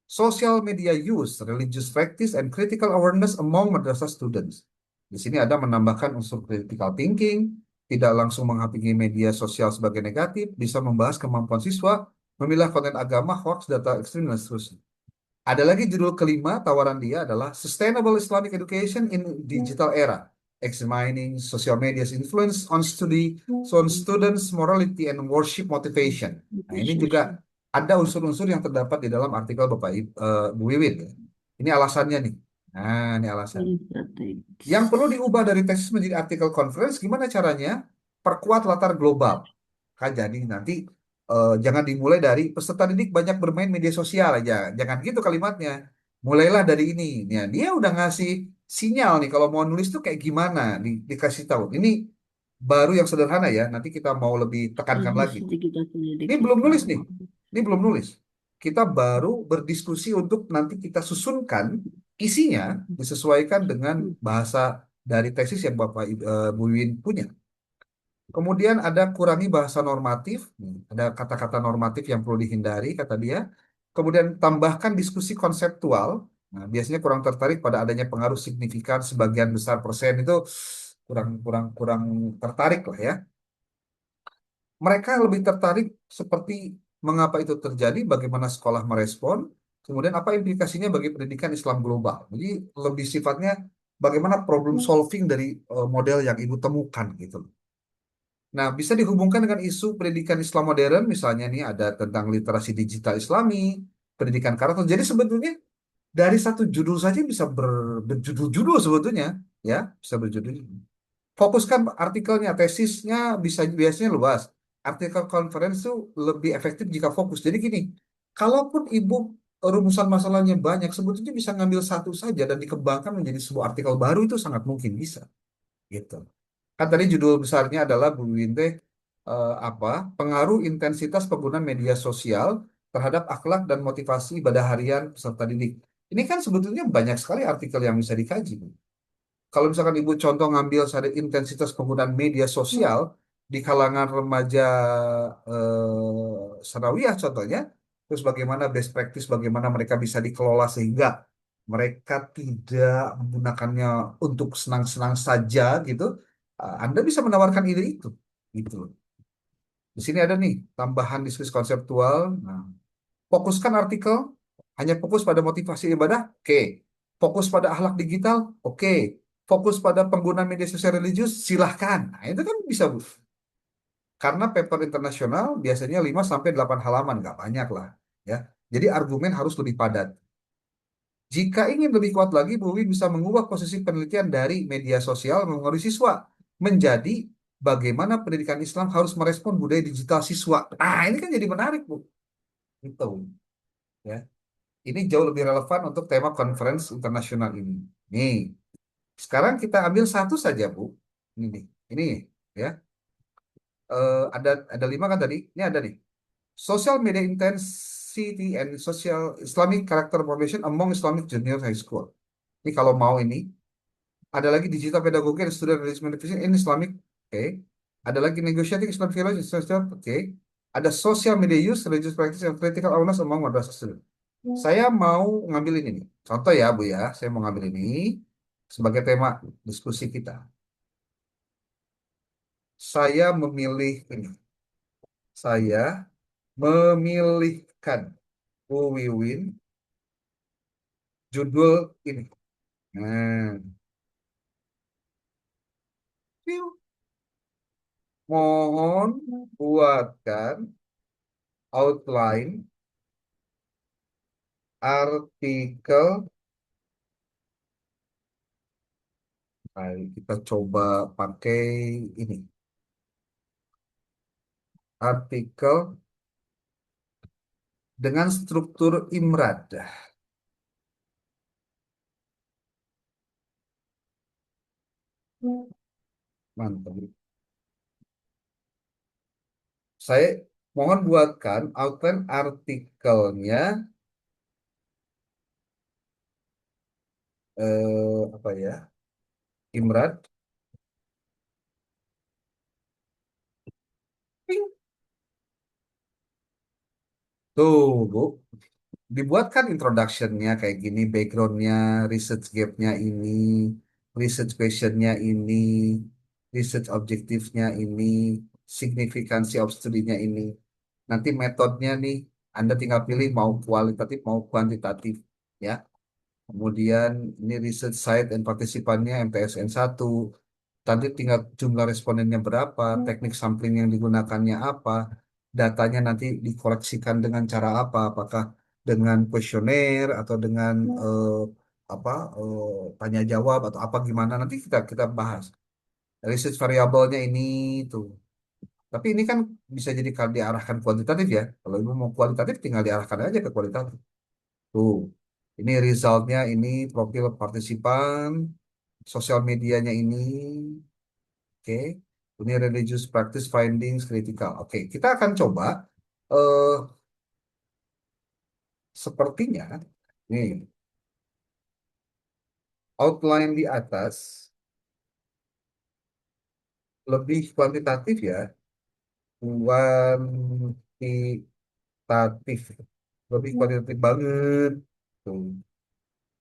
social media use, religious practice, and critical awareness among madrasah students. Di sini ada menambahkan unsur critical thinking, tidak langsung menghakimi media sosial sebagai negatif, bisa membahas kemampuan siswa, memilah konten agama, hoax, data ekstrim, dan seterusnya. Ada lagi judul kelima, tawaran dia adalah Sustainable Islamic Education in Digital Era, Examining Social Media's Influence on Students' Morality and Worship Motivation. Nah, ini juga ada unsur-unsur yang terdapat di dalam artikel Bapak Bu Wiwin. Ini alasannya nih. Nah, ini alasan. Yang perlu diubah dari tesis menjadi artikel conference, gimana caranya? Perkuat latar global. Kan jadi nanti jangan dimulai dari peserta didik banyak bermain media sosial aja. Jangan gitu kalimatnya. Mulailah dari ini. Ya, dia udah ngasih sinyal nih kalau mau nulis tuh kayak gimana, dikasih tahu. Ini baru yang sederhana ya. Nanti kita mau lebih tekankan lagi. Ini belum nulis nih. Ini belum nulis. Kita baru berdiskusi untuk nanti kita susunkan isinya disesuaikan dengan bahasa dari tesis yang Bapak Bu Win punya. Kemudian ada kurangi bahasa normatif, ada kata-kata normatif yang perlu dihindari, kata dia. Kemudian tambahkan diskusi konseptual. Nah, biasanya kurang tertarik pada adanya pengaruh signifikan sebagian besar persen itu kurang kurang kurang tertarik lah ya. Mereka lebih tertarik seperti mengapa itu terjadi, bagaimana sekolah merespon, kemudian apa implikasinya bagi pendidikan Islam global. Jadi lebih sifatnya bagaimana problem solving dari model yang ibu temukan gitu. Nah, bisa dihubungkan dengan isu pendidikan Islam modern, misalnya nih ada tentang literasi digital Islami, pendidikan karakter. Jadi sebetulnya dari satu judul saja bisa berjudul-judul sebetulnya, ya, bisa berjudul. Fokuskan artikelnya, tesisnya bisa biasanya luas. Artikel conference itu lebih efektif jika fokus. Jadi gini, kalaupun ibu rumusan masalahnya banyak, sebetulnya bisa ngambil satu saja dan dikembangkan menjadi sebuah artikel baru itu sangat mungkin bisa, gitu. Kan tadi judul besarnya adalah Bu Winte apa pengaruh intensitas penggunaan media sosial terhadap akhlak dan motivasi ibadah harian peserta didik. Ini kan sebetulnya banyak sekali artikel yang bisa dikaji, Bu. Kalau misalkan Ibu contoh ngambil ada intensitas penggunaan media sosial di kalangan remaja sanawiyah contohnya, terus bagaimana best practice, bagaimana mereka bisa dikelola sehingga mereka tidak menggunakannya untuk senang-senang saja gitu, Anda bisa menawarkan ide itu, gitu. Di sini ada nih tambahan diskusi konseptual. Nah, fokuskan artikel hanya fokus pada motivasi ibadah, oke. Fokus pada akhlak digital, oke. Fokus pada pengguna media sosial religius, silahkan. Nah, itu kan bisa, Bu. Karena paper internasional biasanya 5 sampai 8 halaman, nggak banyak lah. Ya. Jadi argumen harus lebih padat. Jika ingin lebih kuat lagi, Bu Wi bisa mengubah posisi penelitian dari media sosial mengaruhi siswa menjadi bagaimana pendidikan Islam harus merespon budaya digital siswa. Nah, ini kan jadi menarik, Bu. Gitu. Ya. Ini jauh lebih relevan untuk tema conference internasional ini. Nih, sekarang kita ambil satu saja, Bu. Ini nih, ini ya. Ada 5 kan tadi? Ini ada nih. Social media intensity and social Islamic character formation among Islamic junior high school. Ini kalau mau ini, ada lagi digital pedagogy and student engagement in Islamic, oke. Ada lagi negotiating Islamic theology, oke. Ada social media use, religious practice, and critical awareness among madrasah student. Saya mau ngambil ini nih. Contoh ya, Bu ya. Saya mau ngambil ini sebagai tema diskusi kita. Saya memilih ini. Saya memilihkan Bu Wiwin judul ini. Nah, yuk. Mohon buatkan outline artikel. Mari kita coba pakai ini. Artikel dengan struktur IMRAD. Mantap. Saya mohon buatkan outline artikelnya apa ya? IMRAD. Ping. Tuh, Bu. Dibuatkan introduction-nya kayak gini, background-nya, research gap-nya ini, research question-nya ini, research objektifnya ini, signifikansi of study-nya ini. Nanti metodenya nih, Anda tinggal pilih mau kualitatif mau kuantitatif, ya. Kemudian ini research site dan partisipannya MTSN 1. Tadi tinggal jumlah respondennya berapa, teknik sampling yang digunakannya apa, datanya nanti dikoleksikan dengan cara apa, apakah dengan kuesioner atau dengan apa tanya jawab atau apa gimana nanti kita kita bahas. Research variabelnya ini tuh. Tapi ini kan bisa jadi kalau diarahkan kuantitatif ya. Kalau ibu mau kualitatif tinggal diarahkan aja ke kualitatif. Tuh. Ini resultnya ini profil partisipan, sosial medianya ini. Oke, ini religious practice findings critical. Oke, kita akan coba eh sepertinya nih outline di atas lebih kuantitatif ya, kuantitatif, lebih kuantitatif banget. Tuh,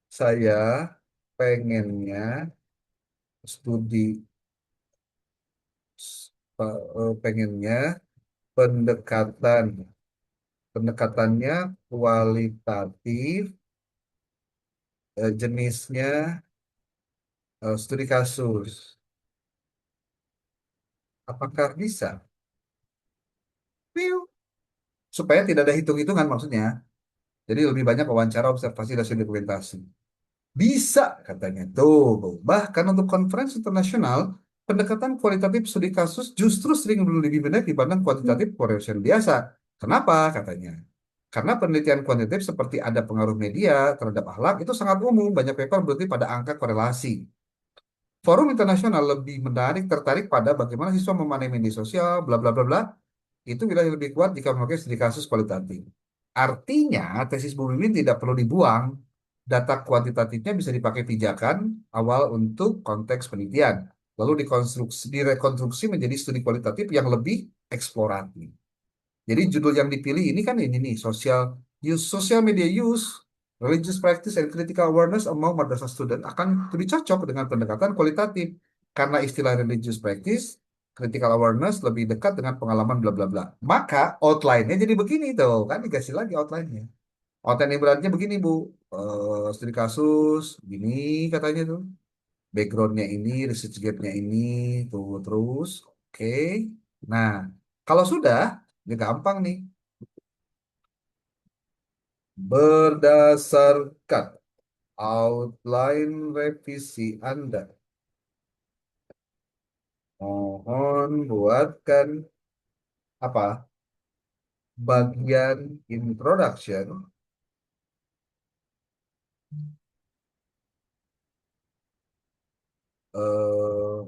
saya pengennya studi, pengennya pendekatan pendekatannya kualitatif, jenisnya studi kasus. Apakah bisa? Piu. Supaya tidak ada hitung-hitungan maksudnya. Jadi lebih banyak wawancara, observasi, dan dokumentasi. Bisa katanya. Tuh, bahkan untuk konferensi internasional, pendekatan kualitatif studi kasus justru sering lebih benar dibanding kuantitatif correlation biasa. Kenapa katanya? Karena penelitian kuantitatif seperti ada pengaruh media terhadap akhlak itu sangat umum. Banyak paper berarti pada angka korelasi. Forum internasional lebih menarik tertarik pada bagaimana siswa memahami media sosial, bla bla bla bla. Itu wilayah lebih kuat jika memakai studi kasus kualitatif. Artinya, tesis Bu Mimin tidak perlu dibuang. Data kuantitatifnya bisa dipakai pijakan awal untuk konteks penelitian. Lalu direkonstruksi menjadi studi kualitatif yang lebih eksploratif. Jadi judul yang dipilih ini kan ini nih, social media use, religious practice and critical awareness among madrasah student akan lebih cocok dengan pendekatan kualitatif karena istilah religious practice, critical awareness lebih dekat dengan pengalaman bla bla bla. Maka outline-nya jadi begini tuh, kan dikasih lagi outline-nya. Outline ibaratnya begini Bu, studi kasus, gini katanya tuh, background-nya ini, research gap-nya ini, tuh terus, oke. Nah, kalau sudah, ya gampang nih. Berdasarkan outline revisi Anda, mohon buatkan apa bagian introduction, eh,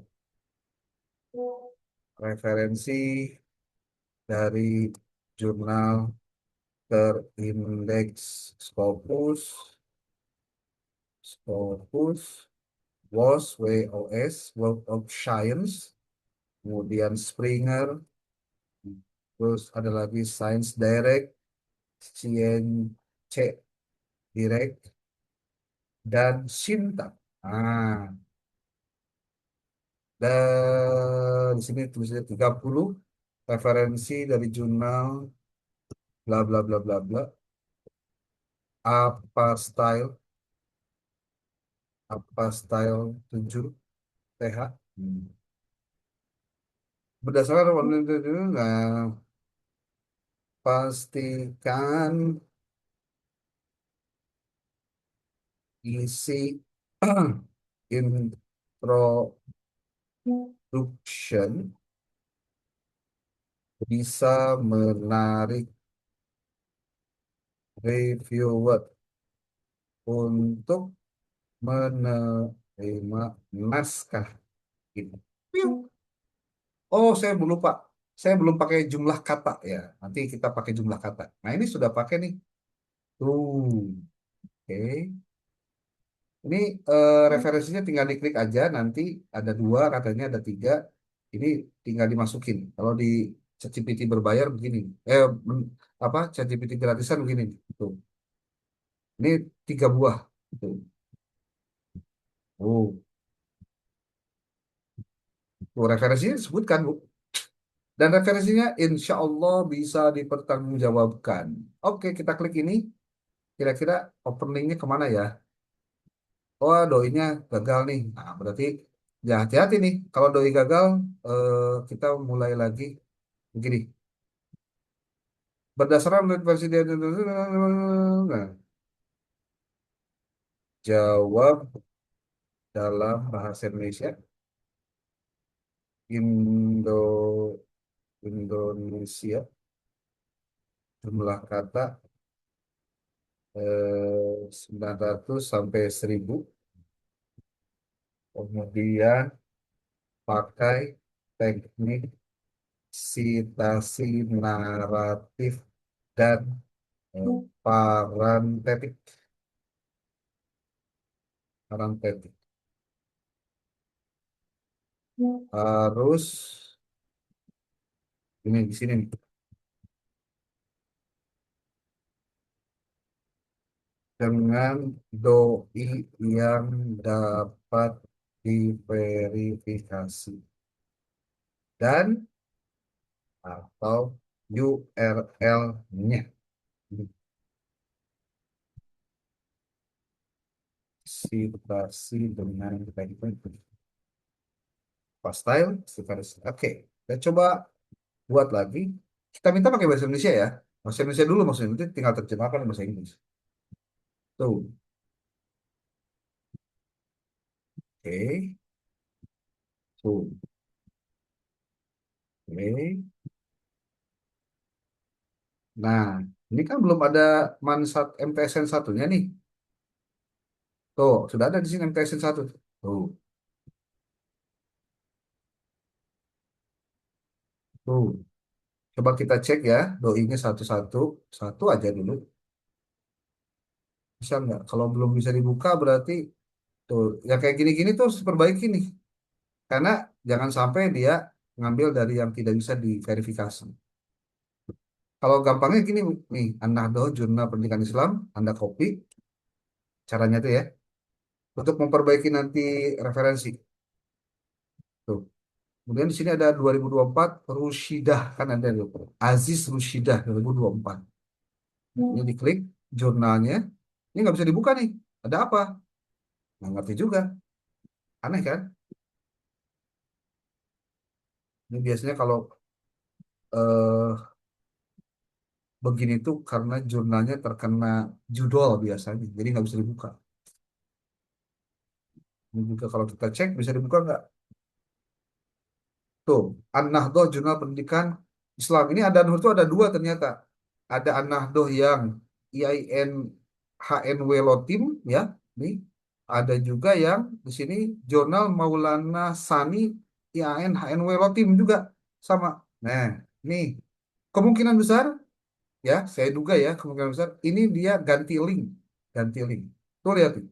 referensi dari jurnal terindeks Scopus, WOS, World of Science, kemudian Springer, terus ada lagi Science Direct, Science Direct, dan Sinta. Ah, dan di sini tulisnya 30 referensi dari jurnal bla bla bla bla bla. Apa style? Apa style 7 TH? Hmm. Berdasarkan nah, pastikan isi introduction bisa menarik reviewer untuk menerima naskah ini. Oh, saya belum lupa. Saya belum pakai jumlah kata ya. Nanti kita pakai jumlah kata. Nah, ini sudah pakai nih. Tuh, oke. Ini referensinya tinggal diklik aja. Nanti ada dua, katanya ada tiga. Ini tinggal dimasukin. Kalau di ChatGPT berbayar begini. Apa? ChatGPT gratisan begini. Tuh. Ini tiga buah. Tuh. Oh, tuh referensinya disebutkan, Bu. Dan referensinya insya Allah bisa dipertanggungjawabkan. Oke, kita klik ini. Kira-kira openingnya kemana ya? Oh, doinya gagal nih. Nah, berarti ya hati-hati nih. Kalau doi gagal, kita mulai lagi. Begini, berdasarkan versi dia, nah, jawab dalam bahasa Indonesia, Indo, Indonesia, jumlah kata 900 sampai 1000. Kemudian pakai teknik sitasi naratif dan parantetik. Parantetik. Harus ini di sini nih. Dengan doi yang dapat diverifikasi dan atau URL-nya. Sitasi dengan teknik style, sitasi. Oke, kita coba buat lagi. Kita minta pakai bahasa Indonesia ya. Bahasa Indonesia dulu, maksudnya nanti tinggal terjemahkan ke bahasa Inggris. Tuh, oke, tuh, oke. Nah, ini kan belum ada Mansat MTSN satunya nih. Tuh, sudah ada di sini MTSN satu. Tuh, tuh. Coba kita cek ya, doinya satu-satu, satu aja dulu. Bisa nggak? Kalau belum bisa dibuka berarti tuh, ya kayak gini-gini tuh harus diperbaiki nih. Karena jangan sampai dia ngambil dari yang tidak bisa diverifikasi. Kalau gampangnya gini nih, An-Nahdhah Jurnal Pendidikan Islam, Anda copy caranya tuh ya, untuk memperbaiki nanti referensi. Tuh. Kemudian di sini ada 2024 Rushidah kan ada tuh. Aziz Rushidah 2024. Ini diklik jurnalnya. Ini nggak bisa dibuka nih. Ada apa? Nggak ngerti juga. Aneh kan? Ini biasanya kalau eh, begini tuh karena jurnalnya terkena judul biasanya. Jadi nggak bisa dibuka. Ini juga kalau kita cek bisa dibuka nggak? Tuh, An-Nahdhah Jurnal Pendidikan Islam. Ini ada Nur itu ada dua ternyata. Ada An-Nahdhah yang IAIN HNW Lotim ya. Nih. Ada juga yang di sini Jurnal Maulana Sani IAIN HNW Lotim juga sama. Nah, nih kemungkinan besar ya, saya duga ya kemungkinan besar ini dia ganti link, ganti link. Tuh lihat nih,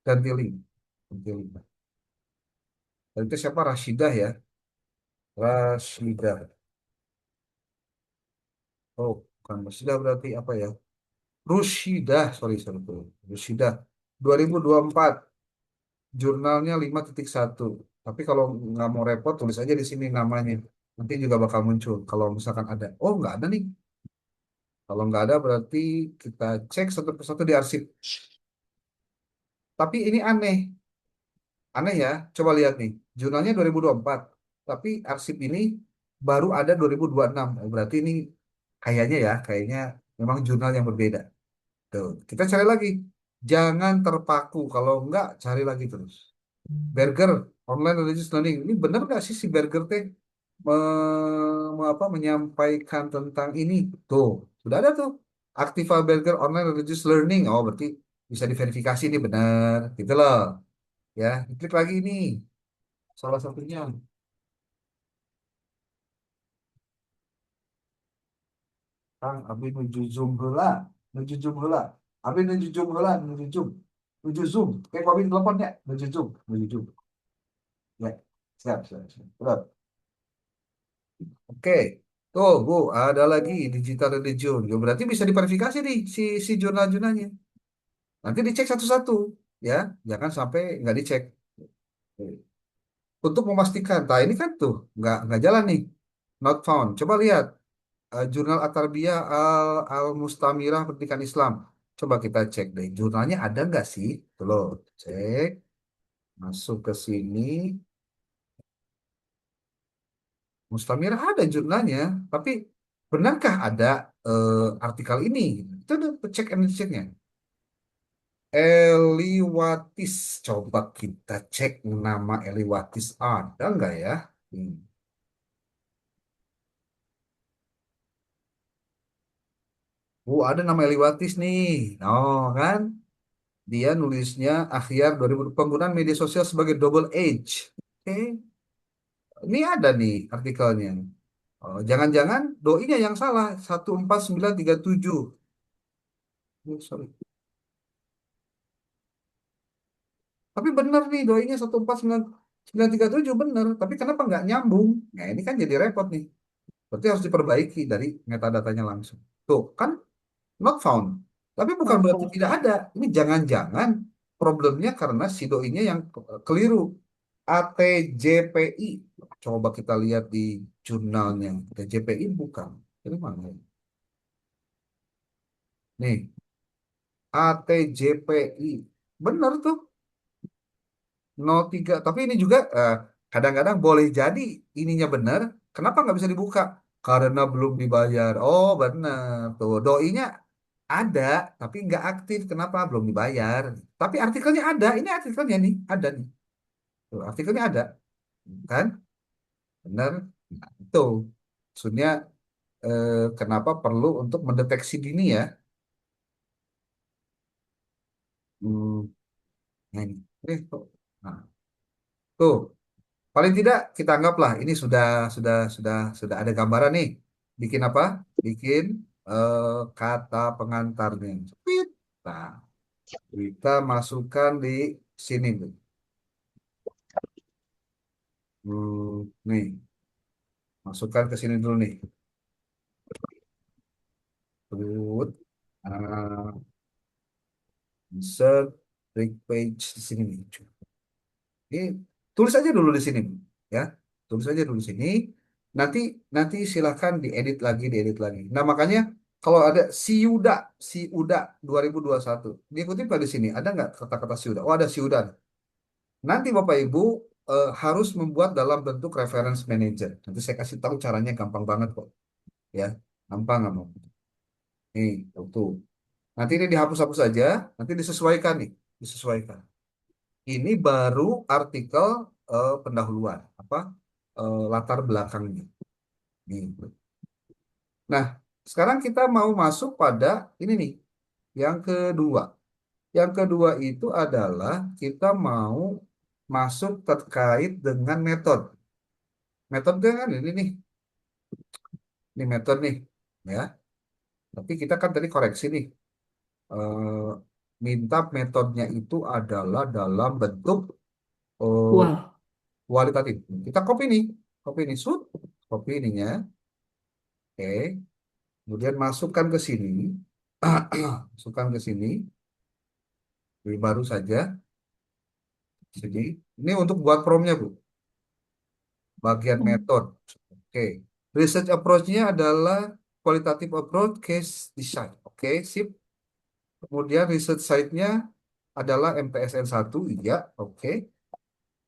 ganti link, ganti link. Dan itu siapa? Rashidah ya, Rashidah. Oh, bukan Rashidah berarti apa ya? Rushidah, sorry, sorry, sorry. Rushidah 2024, jurnalnya 5.1. Tapi kalau nggak mau repot, tulis aja di sini namanya. Nanti juga bakal muncul. Kalau misalkan ada, oh nggak ada nih. Kalau nggak ada berarti kita cek satu persatu di arsip. Tapi ini aneh, aneh ya. Coba lihat nih, jurnalnya 2024. Tapi arsip ini baru ada 2026. Oh, berarti ini kayaknya ya, kayaknya memang jurnal yang berbeda. Tuh, kita cari lagi. Jangan terpaku. Kalau enggak, cari lagi terus. Berger, online religious learning. Ini benar nggak sih si Berger teh menyampaikan tentang ini? Tuh, sudah ada tuh. Aktiva Berger online religious learning. Oh, berarti bisa diverifikasi ini benar. Gitu loh. Ya, klik lagi ini. Salah satunya. Kang, abi nuju zoom heula. Nuju zoom heula. Abi nuju zoom heula, nuju zoom. Nuju zoom. Kayak abi teleponnya. Nuju zoom. Nuju zoom. Ya, siap, siap, siap. Betul. Oke, tuh Bu, ada lagi digital religion. Ya, berarti bisa diverifikasi nih si jurnal-jurnalnya. Nanti dicek satu-satu, ya, jangan sampai nggak dicek. Untuk memastikan, nah ini kan tuh nggak jalan nih, not found. Coba lihat jurnal At-Tarbiyah Al Mustamirah Pendidikan Islam. Coba kita cek deh, jurnalnya ada nggak sih? Tuh loh, cek, masuk ke sini. Mustamirah ada jurnalnya, tapi benarkah ada artikel ini? Itu udah cek and checknya. Eliwatis, coba kita cek nama Eliwatis ada nggak ya? Hmm. Ada nama Eliwatis nih. Oh kan, dia nulisnya Akhyar 2000 penggunaan media sosial sebagai double age. Oke, ini ada nih artikelnya. Oh, jangan-jangan doinya yang salah 14937. Oh, sorry. Tapi benar nih doinya 14937 benar. Tapi kenapa nggak nyambung? Nah ini kan jadi repot nih. Berarti harus diperbaiki dari metadatanya langsung. Tuh kan not found. Tapi bukan berarti Oke. tidak ada. Ini jangan-jangan problemnya karena si doinya yang keliru. ATJPI. Coba kita lihat di jurnalnya. ATJPI bukan. Ini mana? Nih, ATJPI. Benar tuh. 03. Tapi ini juga kadang-kadang boleh jadi ininya benar. Kenapa nggak bisa dibuka? Karena belum dibayar. Oh, benar. Tuh, doinya ada, tapi nggak aktif. Kenapa? Belum dibayar. Tapi artikelnya ada. Ini artikelnya nih. Ada nih. Tuh, artikelnya ada. Kan? Benar. Nah, itu. Maksudnya kenapa perlu untuk mendeteksi dini ya? Hmm, nah ini. Tuh. Nah, tuh. Paling tidak kita anggaplah ini sudah ada gambaran nih. bikin apa? Bikin kata pengantarnya. Cepit. Nah, kita masukkan di sini tuh. Nih, masukkan ke sini dulu nih. Terus, insert break page di sini nih. Ini tulis aja dulu di sini, ya. Tulis aja dulu di sini. Nanti nanti silahkan diedit lagi. Nah, makanya kalau ada si Uda 2021, diikuti nggak di sini? Ada nggak kata-kata si Uda? Oh, ada si Uda. Nanti Bapak Ibu harus membuat dalam bentuk reference manager. Nanti saya kasih tahu caranya gampang banget kok, ya. Gampang nggak mau? Nih, tuh. Nanti ini dihapus-hapus saja, nanti disesuaikan nih, disesuaikan. Ini baru artikel pendahuluan, apa latar belakangnya. Nih. Nah, sekarang kita mau masuk pada ini nih, yang kedua. Yang kedua itu adalah kita mau masuk terkait dengan metode. Metode kan ini metode nih, ya. Tapi kita kan tadi koreksi nih, eh, minta metodenya itu adalah dalam bentuk eh, Wow. kualitatif. Kita copy nih, copy ininya, oke. Kemudian masukkan ke sini, masukkan ke sini, ini baru saja, sini. Ini untuk buat promnya, Bu. Bagian metode, oke. Research approach-nya adalah qualitative approach, case design, oke, sip. Kemudian research site-nya adalah MTSN 1, iya, oke.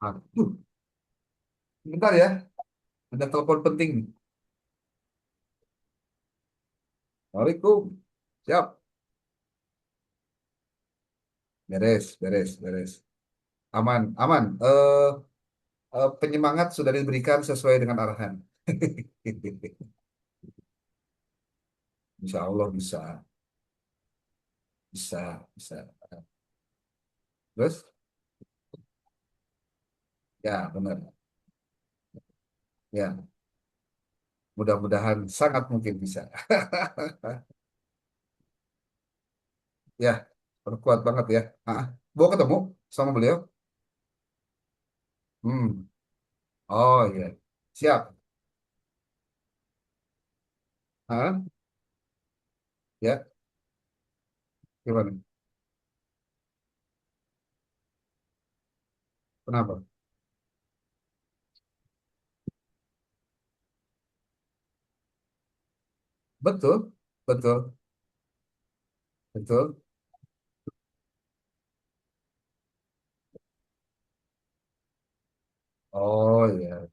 Aduh, bentar ya, ada telepon penting. Assalamualaikum, siap, beres, beres, beres. Aman, aman. Penyemangat sudah diberikan sesuai dengan arahan. Insya Allah bisa, bisa, bisa. Terus, ya benar, ya mudah-mudahan sangat mungkin bisa. Ya, perkuat banget ya. Mau ketemu sama beliau? Hmm. Oh iya, siap. Ah, ya, gimana? Kenapa? Betul, betul, betul. Oh iya.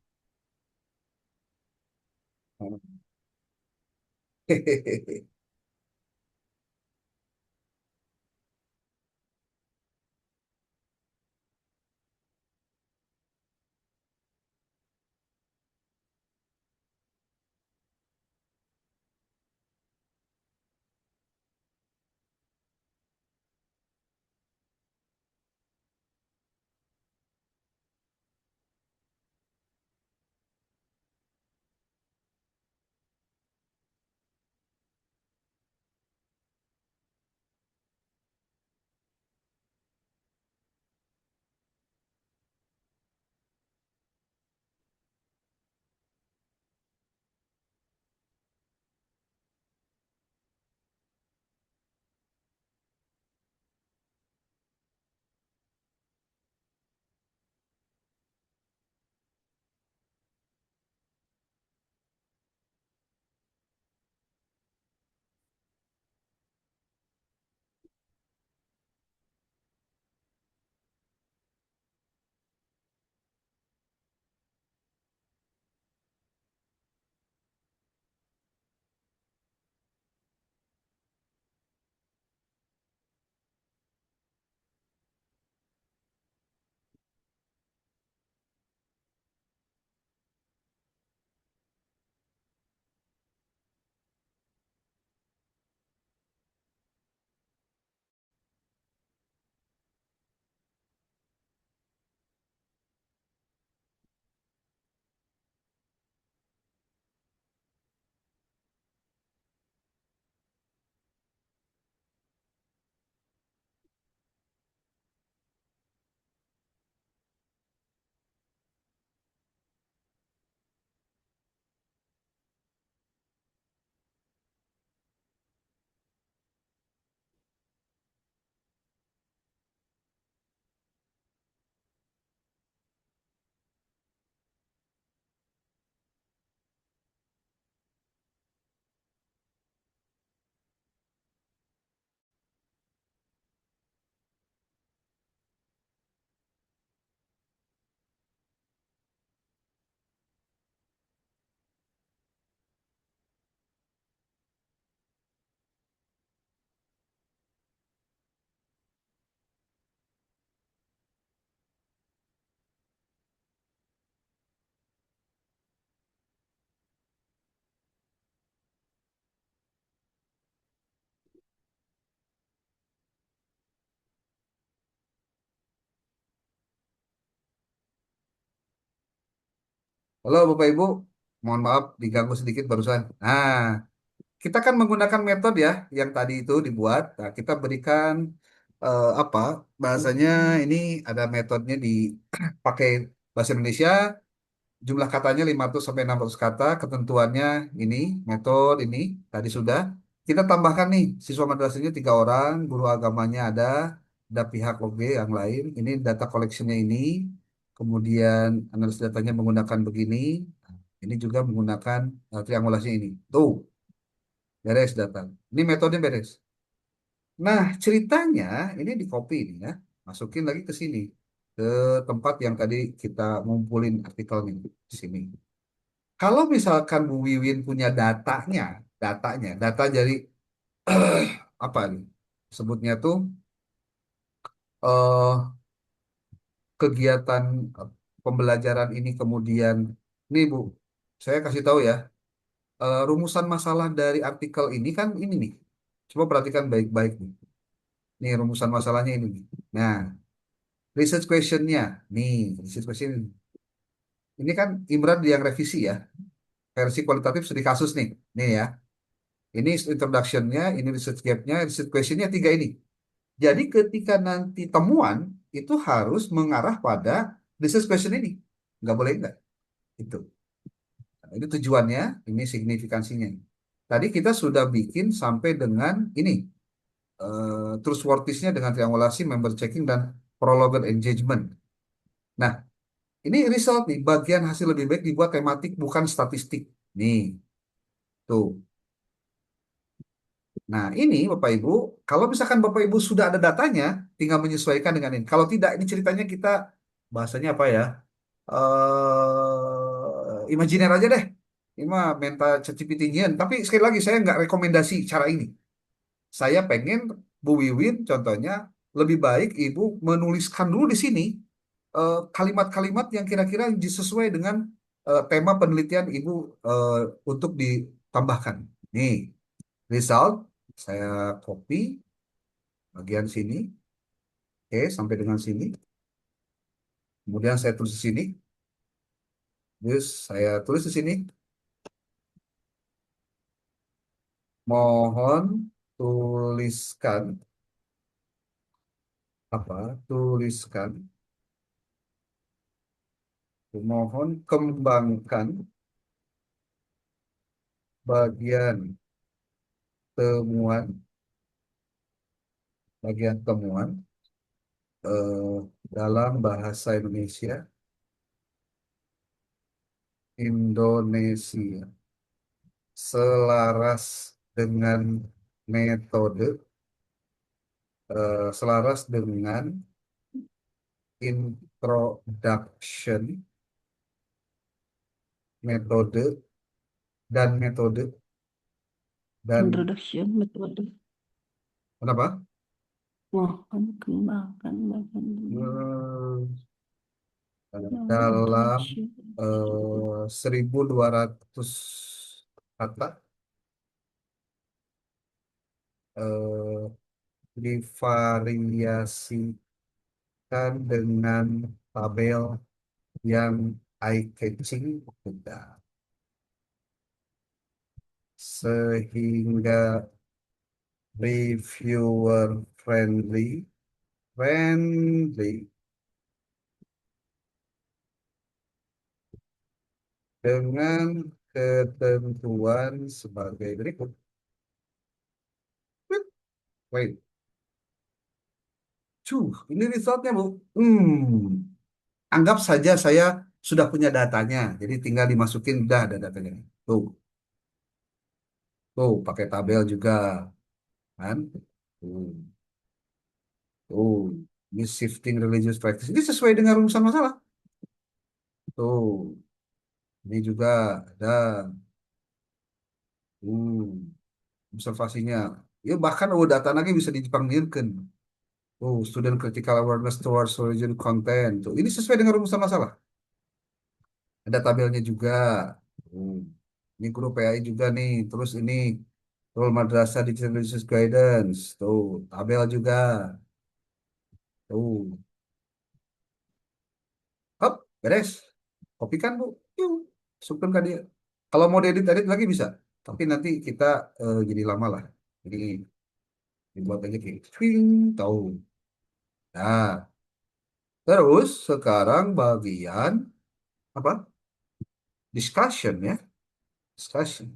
Halo Bapak Ibu, mohon maaf diganggu sedikit barusan. Nah, kita kan menggunakan metode ya yang tadi itu dibuat. Nah, kita berikan apa bahasanya ini ada metodenya dipakai bahasa Indonesia. Jumlah katanya 500 sampai 600 kata, ketentuannya ini, metode ini, tadi sudah. Kita tambahkan nih, siswa madrasahnya 3 orang, guru agamanya ada pihak OG yang lain. Ini data collectionnya ini, kemudian analis datanya menggunakan begini, ini juga menggunakan triangulasi ini. Tuh, beres data. Ini metode beres. Nah, ceritanya ini di copy ini ya, masukin lagi ke sini, ke tempat yang tadi kita ngumpulin artikelnya di sini. Kalau misalkan Bu Wiwin punya data dari apa nih? Sebutnya tuh eh kegiatan eh, pembelajaran ini kemudian nih Bu, saya kasih tahu ya, rumusan masalah dari artikel ini kan ini nih. Coba perhatikan baik-baik nih. Nih rumusan masalahnya ini nih. Nah, research questionnya nih, research question ini kan Imran yang revisi ya, versi kualitatif studi kasus nih. Nih ya. Ini introduction-nya, ini research gap-nya, research question-nya 3 ini. Jadi ketika nanti temuan, itu harus mengarah pada research question ini. Nggak boleh enggak. Itu. Nah, ini tujuannya, ini signifikansinya. Tadi kita sudah bikin sampai dengan ini. Trustworthiness-nya dengan triangulasi, member checking, dan prologue engagement. Nah, ini result nih, bagian hasil lebih baik dibuat tematik, bukan statistik. Nih, tuh. Nah, ini Bapak Ibu, kalau misalkan Bapak Ibu sudah ada datanya, tinggal menyesuaikan dengan ini. Kalau tidak, ini ceritanya kita bahasanya apa ya? Imajiner aja deh. Ini mah mental ChatGPT-nyian. Tapi sekali lagi saya nggak rekomendasi cara ini. Saya pengen Bu Wiwin contohnya lebih baik Ibu menuliskan dulu di sini kalimat-kalimat yang kira-kira sesuai dengan tema penelitian Ibu eh, untuk ditambahkan. Nih, result saya copy bagian sini, oke, sampai dengan sini. Kemudian saya tulis di sini, terus saya tulis di sini, mohon tuliskan apa? Tuliskan, mohon kembangkan bagian temuan, bagian temuan eh, dalam bahasa Indonesia selaras dengan metode, selaras dengan introduction metode metode dan Introduction metode. kenapa? Mohon kembangkan bagian Dalam introduction. 1.200 kata eh, divariasikan dengan tabel yang eye-catching sehingga reviewer friendly dengan ketentuan sebagai berikut. Wait, ini resultnya Bu. Anggap saja saya sudah punya datanya, jadi tinggal dimasukin udah ada datanya. Tuh, tuh pakai tabel juga, kan? Tuh, tuh, ini shifting religious practice. Ini sesuai dengan rumusan masalah. Tuh, ini juga ada. Observasinya. Ya bahkan data lagi bisa dipanggilkan. Oh, student critical awareness towards religion content. Tuh, ini sesuai dengan rumusan masalah. Ada tabelnya juga. Hmm. Ini guru PAI juga nih. Terus ini role madrasah digital religious guidance. Tuh, tabel juga. Tuh. Hop, beres. Kopikan, Bu. Yuk. Masukkan kan dia. Kalau mau diedit-edit lagi bisa. Tapi nanti kita jadi lama lah. Jadi dibuat aja kayak swing, tahu. Nah, terus sekarang bagian apa? Discussion ya. Discussion.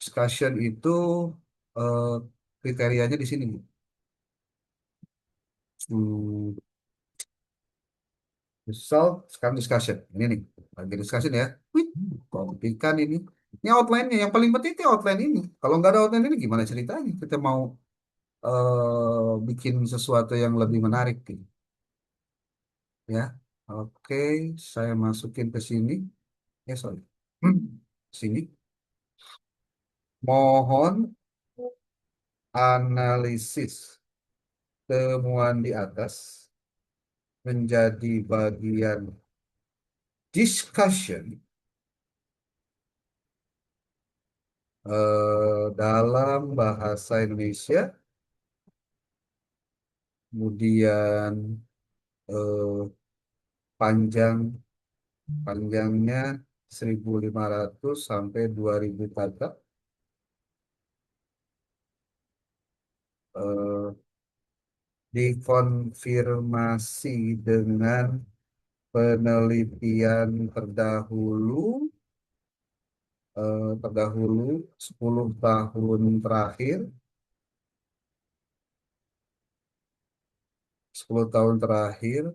Discussion itu eh, kriterianya di sini. Hmm, Result, sekarang discussion. Ini nih, lagi discussion ya. Wih, komplikan ini. Ini outline-nya. Yang paling penting itu outline ini. Kalau nggak ada outline ini gimana ceritanya? Kita mau bikin sesuatu yang lebih menarik gitu. Ya. Oke, saya masukin ke sini. Ya, sorry. Sini. Mohon analisis temuan di atas menjadi bagian discussion dalam bahasa Indonesia, kemudian eh, panjang panjangnya 1.500 sampai 2.000 kata, eh, dikonfirmasi dengan penelitian terdahulu 10 tahun terakhir, 10 tahun terakhir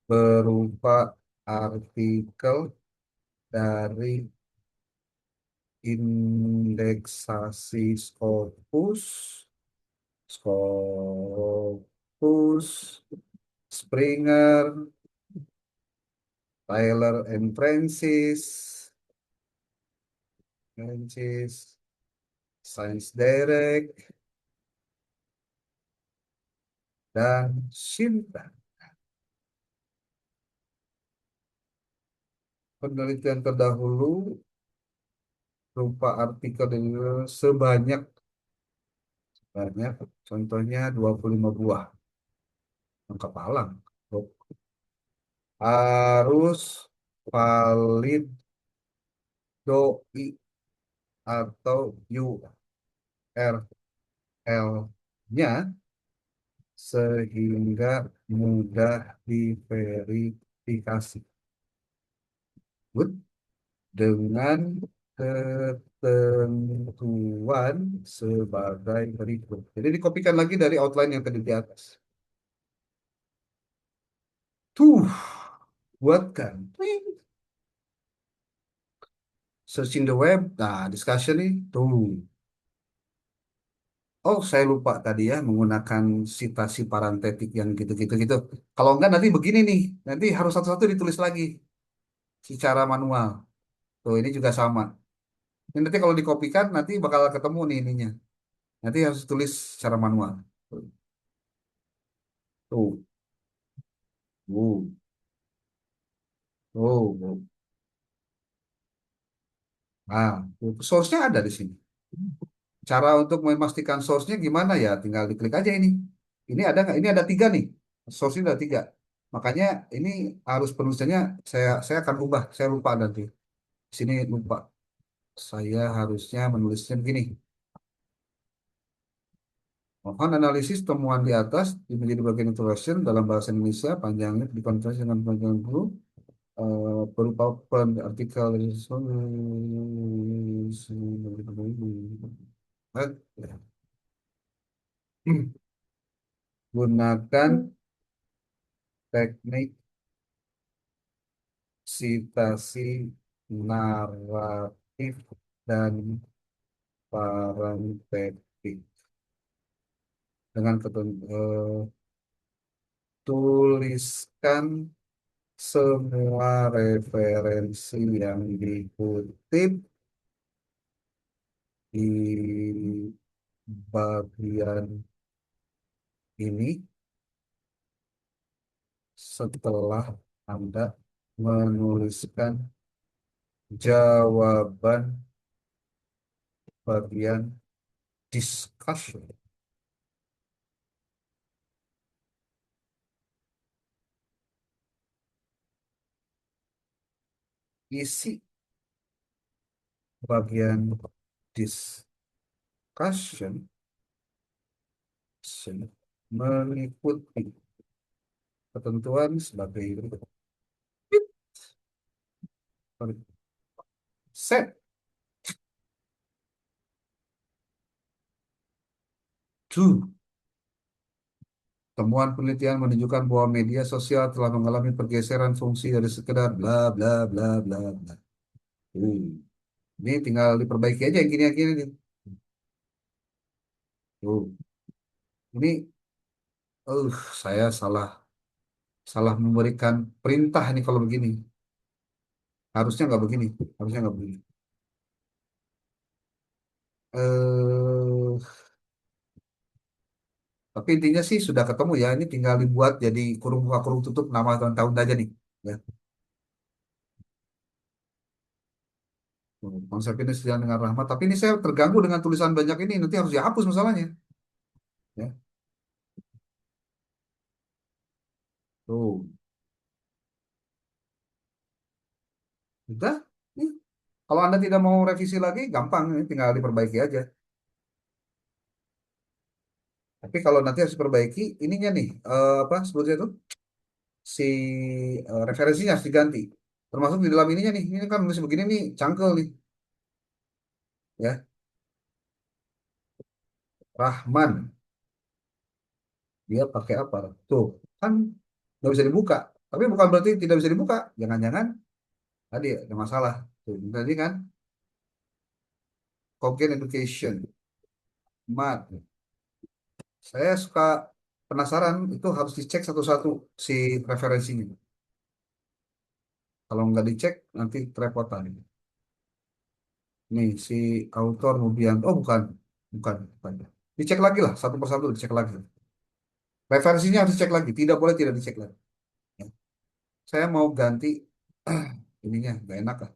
berupa artikel dari indeksasi Scopus, Springer, Tyler and Francis, Science Direct, dan Shinta. Penelitian terdahulu berupa artikel dari sebanyak banyak, contohnya 25 buah lengkap alam. Harus valid doi atau URL-nya sehingga mudah diverifikasi. Good. Dengan ketentuan sebagai berikut. Jadi dikopikan lagi dari outline yang tadi di atas. Tuh, buatkan. Searching the web. Nah, discussion nih. Tuh. Oh, saya lupa tadi ya menggunakan citasi parentetik yang gitu-gitu gitu. Kalau enggak nanti begini nih. Nanti harus satu-satu ditulis lagi secara manual. Tuh, ini juga sama. Ini nanti kalau dikopikan nanti bakal ketemu nih ininya. Nanti harus tulis secara manual. Tuh. Tuh. Tuh. Oh, nah, source-nya ada di sini. Cara untuk memastikan source-nya gimana ya? Tinggal diklik aja ini. Ini ada nggak? Ini ada tiga nih. Source-nya ada tiga. Makanya ini harus penulisannya saya akan ubah. Saya lupa nanti. Di sini lupa. Saya harusnya menulisnya begini. Mohon analisis temuan di atas menjadi bagian introduction dalam bahasa Indonesia panjangnya dikonversi dengan panjang dulu berupa artikel gunakan teknik sitasi naratif dan parentetik dengan tuliskan semua referensi yang dikutip di bagian ini setelah Anda menuliskan jawaban bagian discussion. isi bagian discussion mengikuti ketentuan sebagai berikut. Set two. Temuan penelitian menunjukkan bahwa media sosial telah mengalami pergeseran fungsi dari sekedar bla bla bla bla bla. Ini tinggal diperbaiki aja yang gini-gini nih. Tuh. Ini, uh, saya salah salah memberikan perintah nih kalau begini. Harusnya nggak begini. Harusnya nggak begini. Eh, tapi intinya sih sudah ketemu ya. Ini tinggal dibuat jadi kurung buka kurung tutup nama tahun-tahun aja nih. Ya. Konsep ini sejalan dengan rahmat. Tapi ini saya terganggu dengan tulisan banyak ini. Nanti harus dihapus masalahnya. Ya. Tuh. Udah. Nih. Kalau Anda tidak mau revisi lagi, gampang. Ini tinggal diperbaiki aja. Tapi kalau nanti harus diperbaiki, ininya nih, apa sebutnya itu? Si referensinya harus diganti. Termasuk di dalam ininya nih. Ini kan nulis begini nih, cangkel nih. Ya. Rahman. Dia pakai apa? Tuh. Kan nggak bisa dibuka. Tapi bukan berarti tidak bisa dibuka. Jangan-jangan tadi ada masalah. Tuh, tadi kan Cogent Education, Mat. Saya suka penasaran itu harus dicek satu-satu si referensinya. Kalau nggak dicek nanti kerepotan. Nih si autor Mubian. Oh bukan, bukan. Dicek lagi lah satu persatu dicek lagi. Referensinya harus dicek lagi. Tidak boleh tidak dicek lagi. Ya. Saya mau ganti ininya nggak enak lah.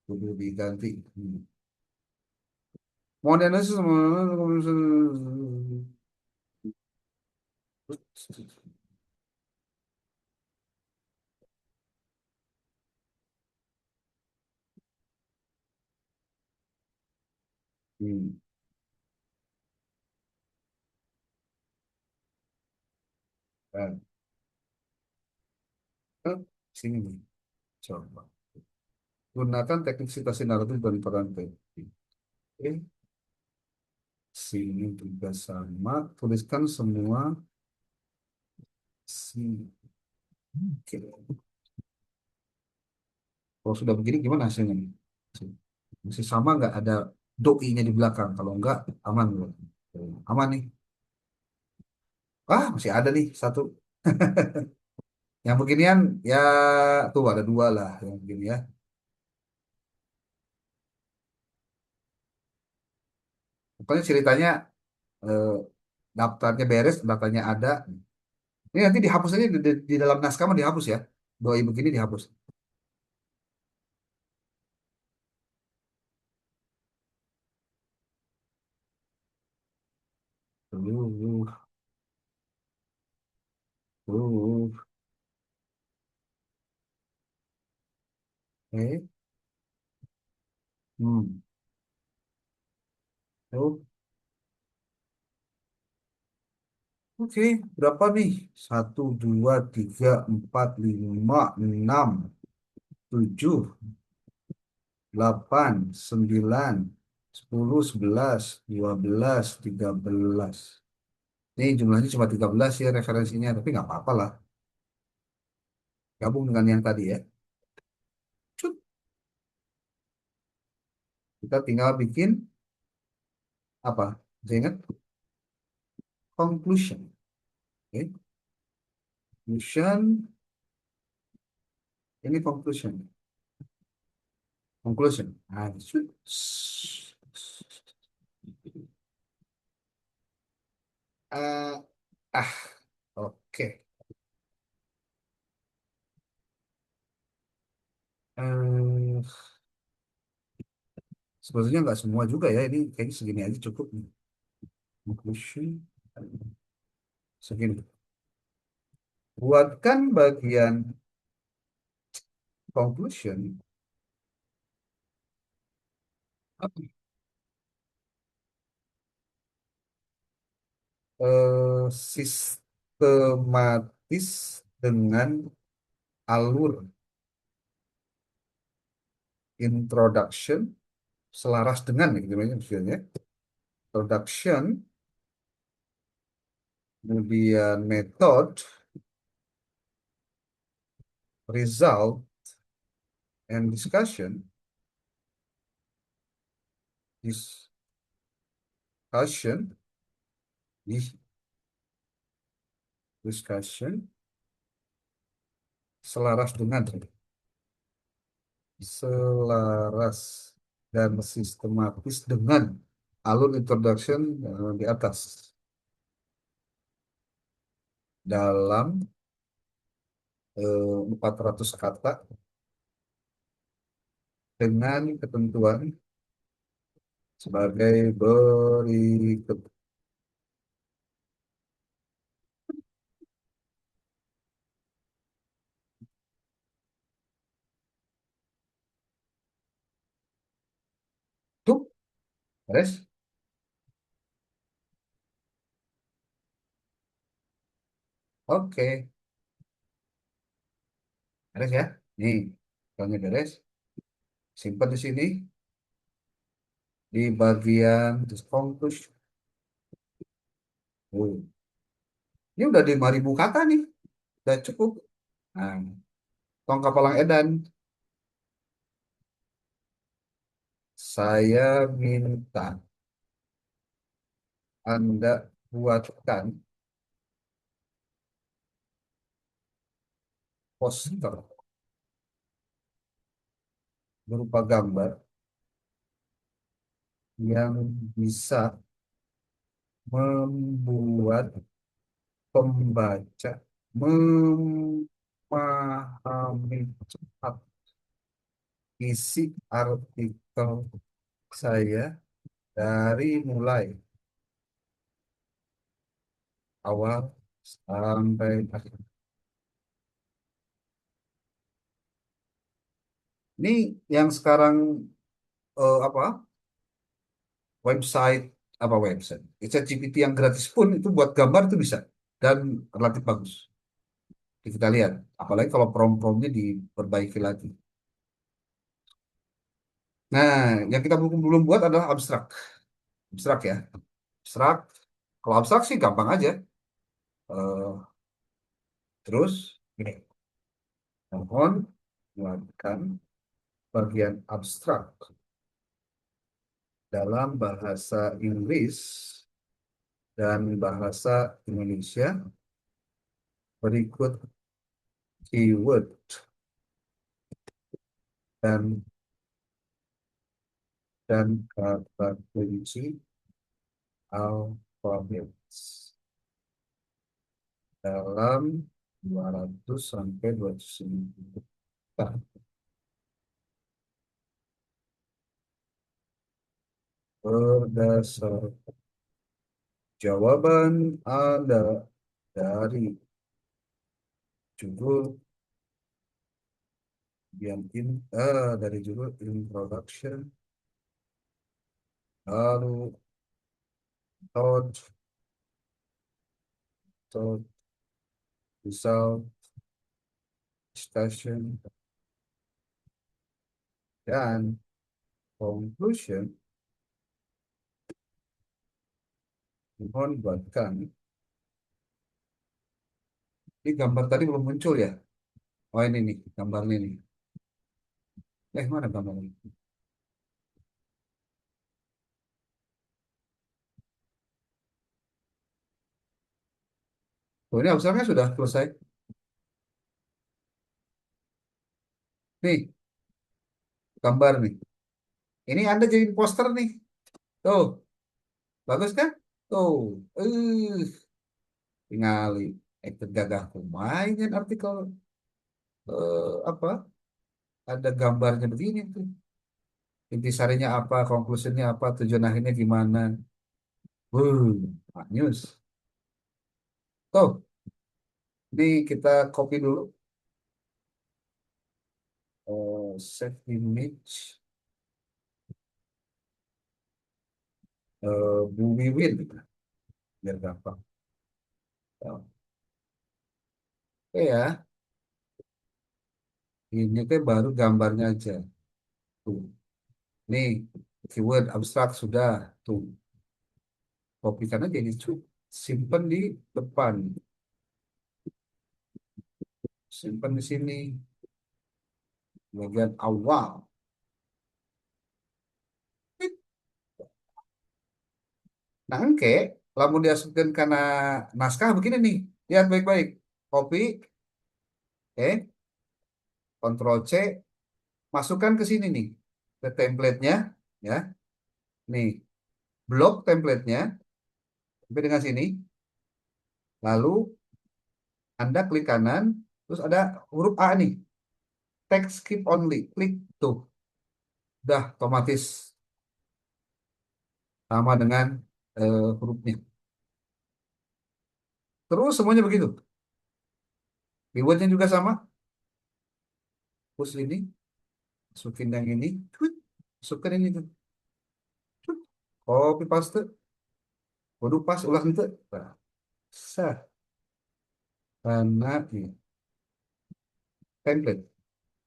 Kudu diganti. Mau dianalisis. Hmm. Kan. Eh, Sini nih. Coba. Gunakan teknik citasi naratif dan peran penting. Oke. Sini juga sama. Tuliskan semua. Sini. Oke. Kalau sudah begini gimana hasilnya nih? Masih sama nggak ada doi-nya di belakang? Kalau nggak, aman. Bro. Aman nih. Ah, masih ada nih satu. Yang beginian, ya tuh ada dua lah yang begini ya. Pokoknya ceritanya eh, daftarnya beres, daftarnya ada. Ini nanti dihapus aja di dalam naskah mah dihapus ya. Doi begini dihapus. Oke. Hmm. Oh, oke, berapa nih? Satu, dua, tiga, empat, lima, enam, tujuh, delapan, sembilan, sepuluh, sebelas, dua belas, 13. Ini jumlahnya cuma 13 ya referensinya, tapi nggak apa-apa lah. Gabung dengan yang tadi ya. Cut, kita tinggal bikin apa? Saya ingat conclusion. Oke, conclusion. Ini conclusion. Conclusion. Nah, cut. Eh, ah, oke. Eh, Sebetulnya nggak semua juga ya. Ini kayaknya segini aja cukup nih. Conclusion. Segini. Buatkan bagian conclusion. Sistematis dengan alur introduction selaras dengan gitu maksudnya production, kemudian method, result, and discussion. Discussion, discussion selaras dengan selaras dan sistematis dengan alur introduction di atas dalam 400 kata dengan ketentuan sebagai berikut. Tuh, beres? Oke, beres ya. Nih, kalau beres, simpan di sini di bagian conclusion. Oh, ini udah 5.000 kata nih, udah cukup. Nah, tong kapalang edan, saya minta Anda buatkan poster berupa gambar yang bisa membuat pembaca memahami cepat isi artikel saya dari mulai awal sampai akhir. Ini yang sekarang apa website apa website ChatGPT yang gratis pun itu buat gambar itu bisa dan relatif bagus. Kita lihat, apalagi kalau prompt-promptnya diperbaiki lagi. Nah, yang kita belum belum buat adalah abstrak. Abstrak ya. Abstrak. Kalau abstrak sih gampang aja. Eh, terus, ini. Mohon buatkan bagian abstrak dalam bahasa Inggris dan bahasa Indonesia berikut keyword dan kata kunci alfabet dalam 200 sampai 250. Berdasar jawaban Anda dari judul dari judul introduction, lalu thought, result, discussion, dan conclusion, mohon buatkan. Ini gambar tadi belum muncul ya? Oh ini nih, gambarnya nih. Mana gambarnya? Oh ini abstraknya sudah selesai. Nih, gambar nih. Ini Anda jadi poster nih. Tuh, bagus kan? Tuh, tingali. Gagah kumain artikel apa? Ada gambarnya begini tuh. Intisarinya apa, konklusinya apa, tujuan akhirnya gimana. News. Tuh, ini kita copy dulu. Save image. Bu Wiwin, biar gampang. Oke ya, ini teh baru gambarnya aja. Tuh, nih keyword abstrak sudah tuh. Kopikan aja ini, simpan di depan, simpan di sini bagian awal. Nah, oke, lamun diasupkan karena naskah begini nih. Lihat baik-baik. Copy, oke, Ctrl C, masukkan ke sini nih, ke template-nya, ya. Nih, blok template-nya, sampai dengan sini. Lalu Anda klik kanan, terus ada huruf A nih, text keep only, klik tuh, udah otomatis sama dengan hurufnya. Terus semuanya begitu. Keywordnya juga sama, push ini, masukin yang ini, masukkan ini tuh, copy paste, waduh pas ulah ente. Nah, sah, karena ini template.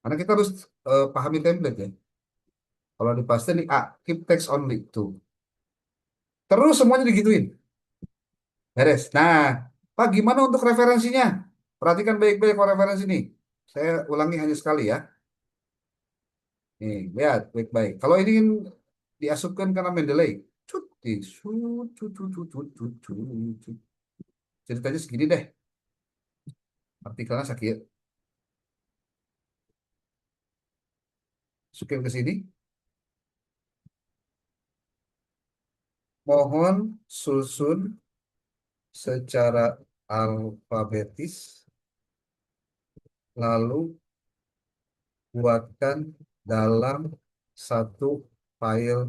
Karena kita harus pahami template ya. Kalau di paste nih A, keep text only tuh. Terus semuanya digituin. Beres. Nah, Pak gimana untuk referensinya? Perhatikan baik-baik kalau referensi ini. Saya ulangi hanya sekali ya. Nih, lihat baik-baik. Kalau ini diasupkan karena Mendeley, cut, cut, cut, cut, cut, cut, cut, cut, cut. Ceritanya segini deh. Artikelnya sakit. Masukin ke sini. Mohon susun secara alfabetis, lalu buatkan dalam satu file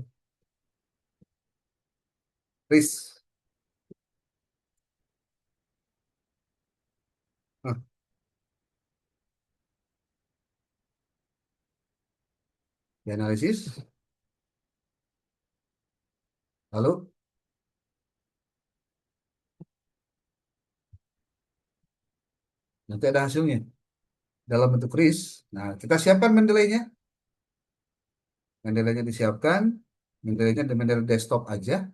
RIS. Nah, dianalisis, lalu nanti ada hasilnya dalam bentuk RIS. Nah, kita siapkan Mendeley-nya. Mendeley-nya disiapkan. Mendeley-nya di Mendeley desktop aja.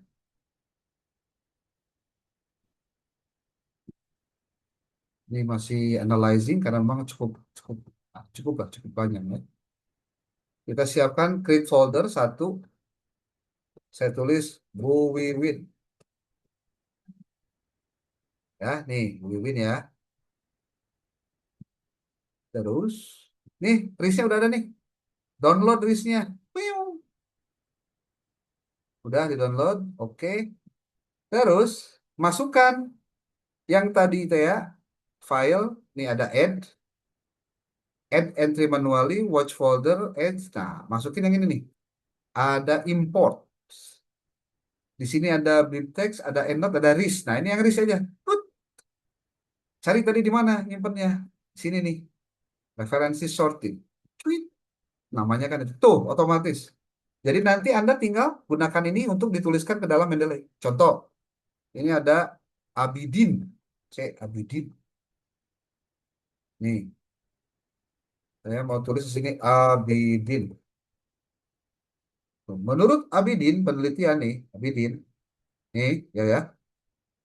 Ini masih analyzing karena memang cukup cukup cukup lah, cukup banyak ya. Kita siapkan create folder satu. Saya tulis Bu Wiwin. Ya, nih Bu Wiwin ya. Terus, nih RIS-nya udah ada nih. Download RIS-nya. Piung. Udah di-download. Oke. Terus, masukkan yang tadi itu ya. File. Nih ada add entry manually, watch folder, add. Nah, masukin yang ini nih. Ada import. Di sini ada BibTeX, ada EndNote, ada RIS. Nah, ini yang RIS aja. Put. Cari tadi di mana nyimpennya. Sini nih. Referensi sorting. Tweet. Namanya kan itu. Tuh, otomatis. Jadi nanti Anda tinggal gunakan ini untuk dituliskan ke dalam Mendeley. Contoh, ini ada Abidin. C. Abidin. Nih, saya mau tulis di sini Abidin. Menurut Abidin, penelitian nih, Abidin, nih, ya ya,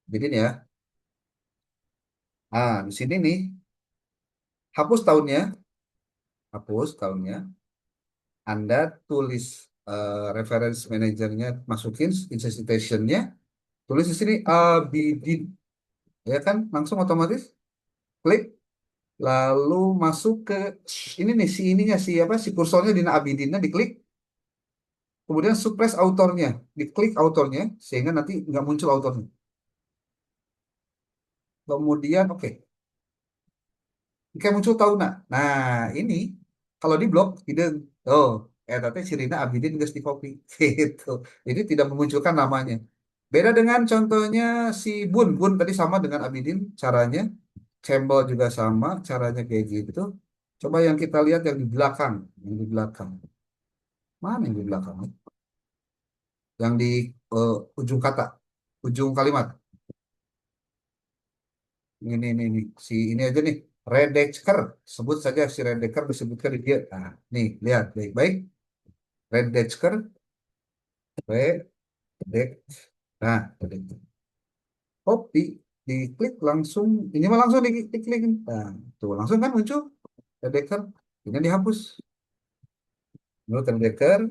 Abidin ya. Ah, di sini nih, hapus tahunnya, hapus tahunnya. Anda tulis reference manajernya, masukin citation-nya, tulis di sini Abidin, ya kan, langsung otomatis klik, lalu masuk ke ini nih, si ininya, si apa, si kursornya di Abidinnya diklik, kemudian suppress autornya, diklik autornya, sehingga nanti nggak muncul autornya. Kemudian, oke. Kayak muncul tahu nak. Nah, ini kalau di blog hidden. Oh, tapi Sirina Abidin guys di copy. Gitu. Jadi tidak memunculkan namanya. Beda dengan contohnya si Bun. Bun tadi sama dengan Abidin caranya. Campbell juga sama caranya kayak gitu. Coba yang kita lihat yang di belakang. Yang di belakang. Mana yang di belakang? yang di eh, ujung kata, ujung kalimat. Ini, si ini aja nih, Redeker. Sebut saja si Redeker disebutkan di dia. Nah, nih, lihat baik-baik. Redeker, Redek. Nah, Redeker. Oh, diklik langsung, ini mah langsung diklik. Nah, tuh langsung kan muncul Redeker. Ini dihapus. Menurut Redeker,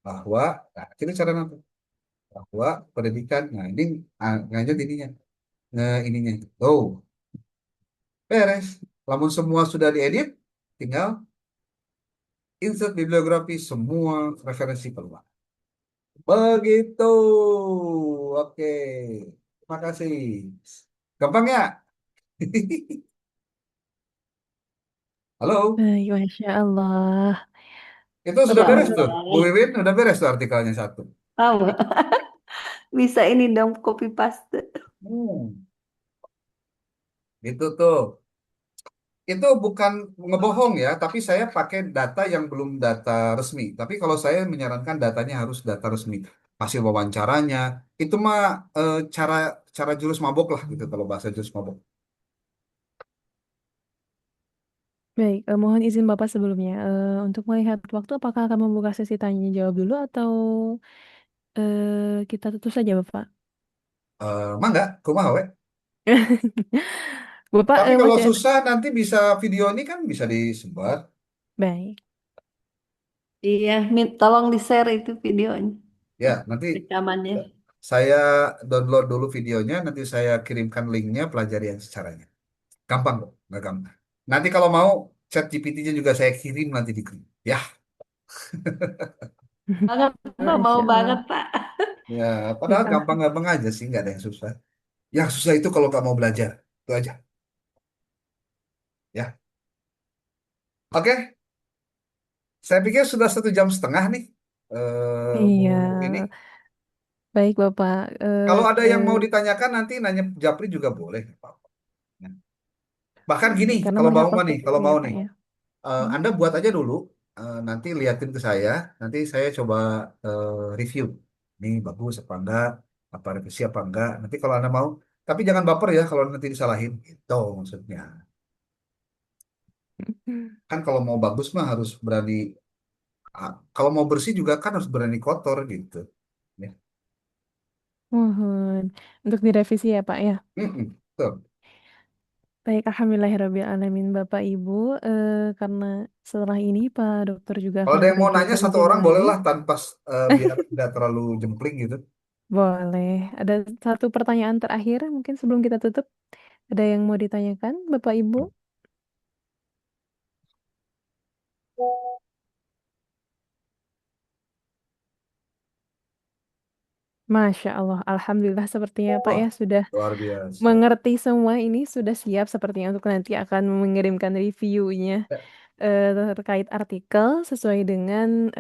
bahwa, nah, ini cara nanti. Bahwa pendidikan, nah ini ngajak ininya. Nah, ininya. Oh, beres. Lamun semua sudah diedit, tinggal insert bibliografi semua referensi keluar. Begitu. Oke. Terima kasih. Gampang ya? Halo. Baik, Masya Allah. Itu sudah beres tuh. Bu Pandai. Wiwin udah beres tuh artikelnya satu. Tahu. Bisa ini dong copy paste. Hmm, itu tuh. Itu bukan ngebohong ya, tapi saya pakai data yang belum data resmi. Tapi kalau saya menyarankan datanya harus data resmi. Hasil wawancaranya, itu mah cara cara jurus mabok lah gitu kalau bahasa jurus mabok. Baik, mohon izin Bapak sebelumnya. Untuk melihat waktu, apakah akan membuka sesi tanya jawab dulu atau kita tutup saja, Bapak? Mangga, kumaha we. Bapak Tapi kalau masih ada. susah nanti bisa video ini kan bisa disebar. Baik. Iya, tolong di-share itu videonya. Ya, nanti Rekamannya. saya download dulu videonya, nanti saya kirimkan linknya, pelajari yang caranya. Gampang kok, nggak gampang. Nanti kalau mau chat GPT-nya juga saya kirim nanti di grup. Ya, Banget, Pak. Mau Masya banget, Allah. Pak. ya, padahal Baik, gampang-gampang aja sih, nggak ada yang susah. Yang susah itu kalau nggak mau belajar, itu aja. Ya, oke. Saya pikir sudah 1,5 jam nih. Bu iya, ini. baik Bapak. Kalau ada yang mau ditanyakan nanti nanya Japri juga boleh, nggak apa-apa. Ya. Bahkan gini, Karena kalau melihat mau mah waktu nih, juga kalau ya mau Pak nih, ya. Hmm? Anda buat aja dulu, nanti liatin ke saya, nanti saya coba review. Ini bagus apa enggak, apa revisi apa enggak. Nanti kalau Anda mau, tapi jangan baper ya kalau nanti disalahin. Itu maksudnya. Kan kalau mau bagus mah harus berani, kalau mau bersih juga kan harus berani kotor gitu. Ya. Mohon untuk direvisi ya Pak ya. Betul. Baik, alhamdulillahirrabbilalamin Bapak Ibu. Karena setelah ini Pak Dokter juga Kalau akan ada yang mau pergi nanya ke satu meeting orang lagi. bolehlah tanpa biar nggak terlalu jempling gitu. Boleh. Ada satu pertanyaan terakhir mungkin sebelum kita tutup. Ada yang mau ditanyakan Bapak Ibu? Masya Allah, Alhamdulillah sepertinya Pak Wah, ya sudah luar biasa. mengerti semua ini, sudah siap sepertinya untuk nanti akan mengirimkan reviewnya terkait artikel sesuai dengan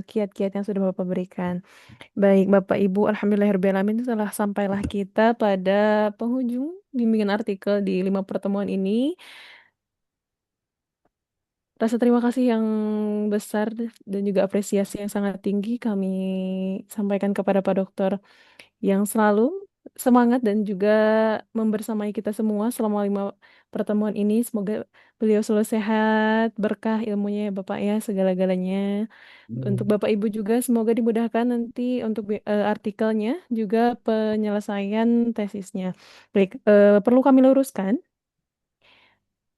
kiat-kiat yang sudah Bapak berikan. Baik Bapak Ibu, Alhamdulillahirrahmanirrahim telah sampailah kita pada penghujung bimbingan artikel di 5 pertemuan ini. Rasa terima kasih yang besar dan juga apresiasi yang sangat tinggi kami sampaikan kepada Pak Dokter yang selalu semangat dan juga membersamai kita semua selama 5 pertemuan ini. Semoga beliau selalu sehat, berkah ilmunya ya Bapak ya, segala-galanya. Untuk Hmm. Bapak Ibu juga semoga dimudahkan nanti untuk artikelnya, juga penyelesaian tesisnya. Baik, perlu kami luruskan,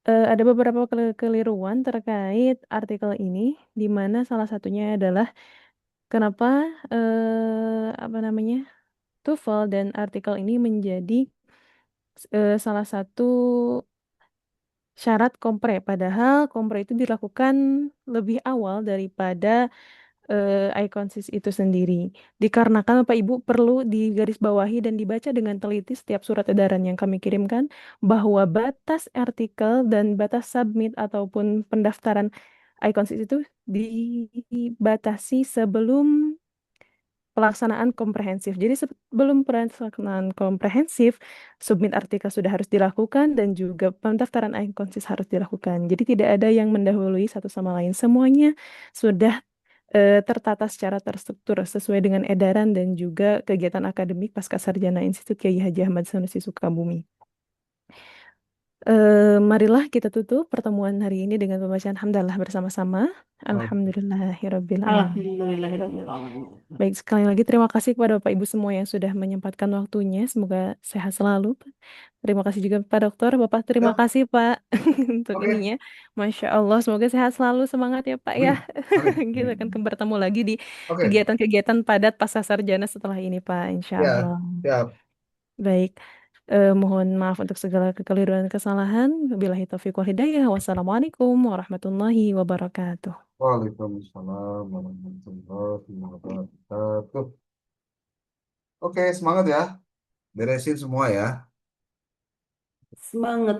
ada beberapa kekeliruan terkait artikel ini, di mana salah satunya adalah kenapa apa namanya TOEFL dan artikel ini menjadi salah satu syarat kompre. Padahal kompre itu dilakukan lebih awal daripada iconsis itu sendiri. Dikarenakan Bapak Ibu perlu digarisbawahi dan dibaca dengan teliti setiap surat edaran yang kami kirimkan bahwa batas artikel dan batas submit ataupun pendaftaran iconsis itu dibatasi sebelum pelaksanaan komprehensif. Jadi sebelum pelaksanaan komprehensif, submit artikel sudah harus dilakukan dan juga pendaftaran ikonsis harus dilakukan. Jadi tidak ada yang mendahului satu sama lain. Semuanya sudah tertata secara terstruktur sesuai dengan edaran dan juga kegiatan akademik Pasca Sarjana Institut Kiai Haji Ahmad Sanusi Sukabumi. Marilah kita tutup pertemuan hari ini dengan pembacaan hamdalah bersama-sama. Oke. Alhamdulillahirabbil alamin. Alhamdulillahirobbilalamin. Baik, sekali lagi terima kasih kepada Bapak Ibu semua yang sudah menyempatkan waktunya. Semoga sehat selalu. Terima kasih juga Pak Dokter. Bapak terima Ya, kasih Pak untuk oke. ininya. Masya Allah, semoga sehat selalu, semangat ya Pak ya. Amin. Amin. Kita akan Amin. bertemu lagi di Oke. kegiatan-kegiatan padat pasca sarjana setelah ini Pak, insya Allah. Ya, ya. Baik, mohon maaf untuk segala kekeliruan dan kesalahan. Wabillahi taufiq wal hidayah. Wassalamualaikum warahmatullahi wabarakatuh. Waalaikumsalam warahmatullahi wabarakatuh. Oke, semangat ya. Beresin semua ya. Semangat.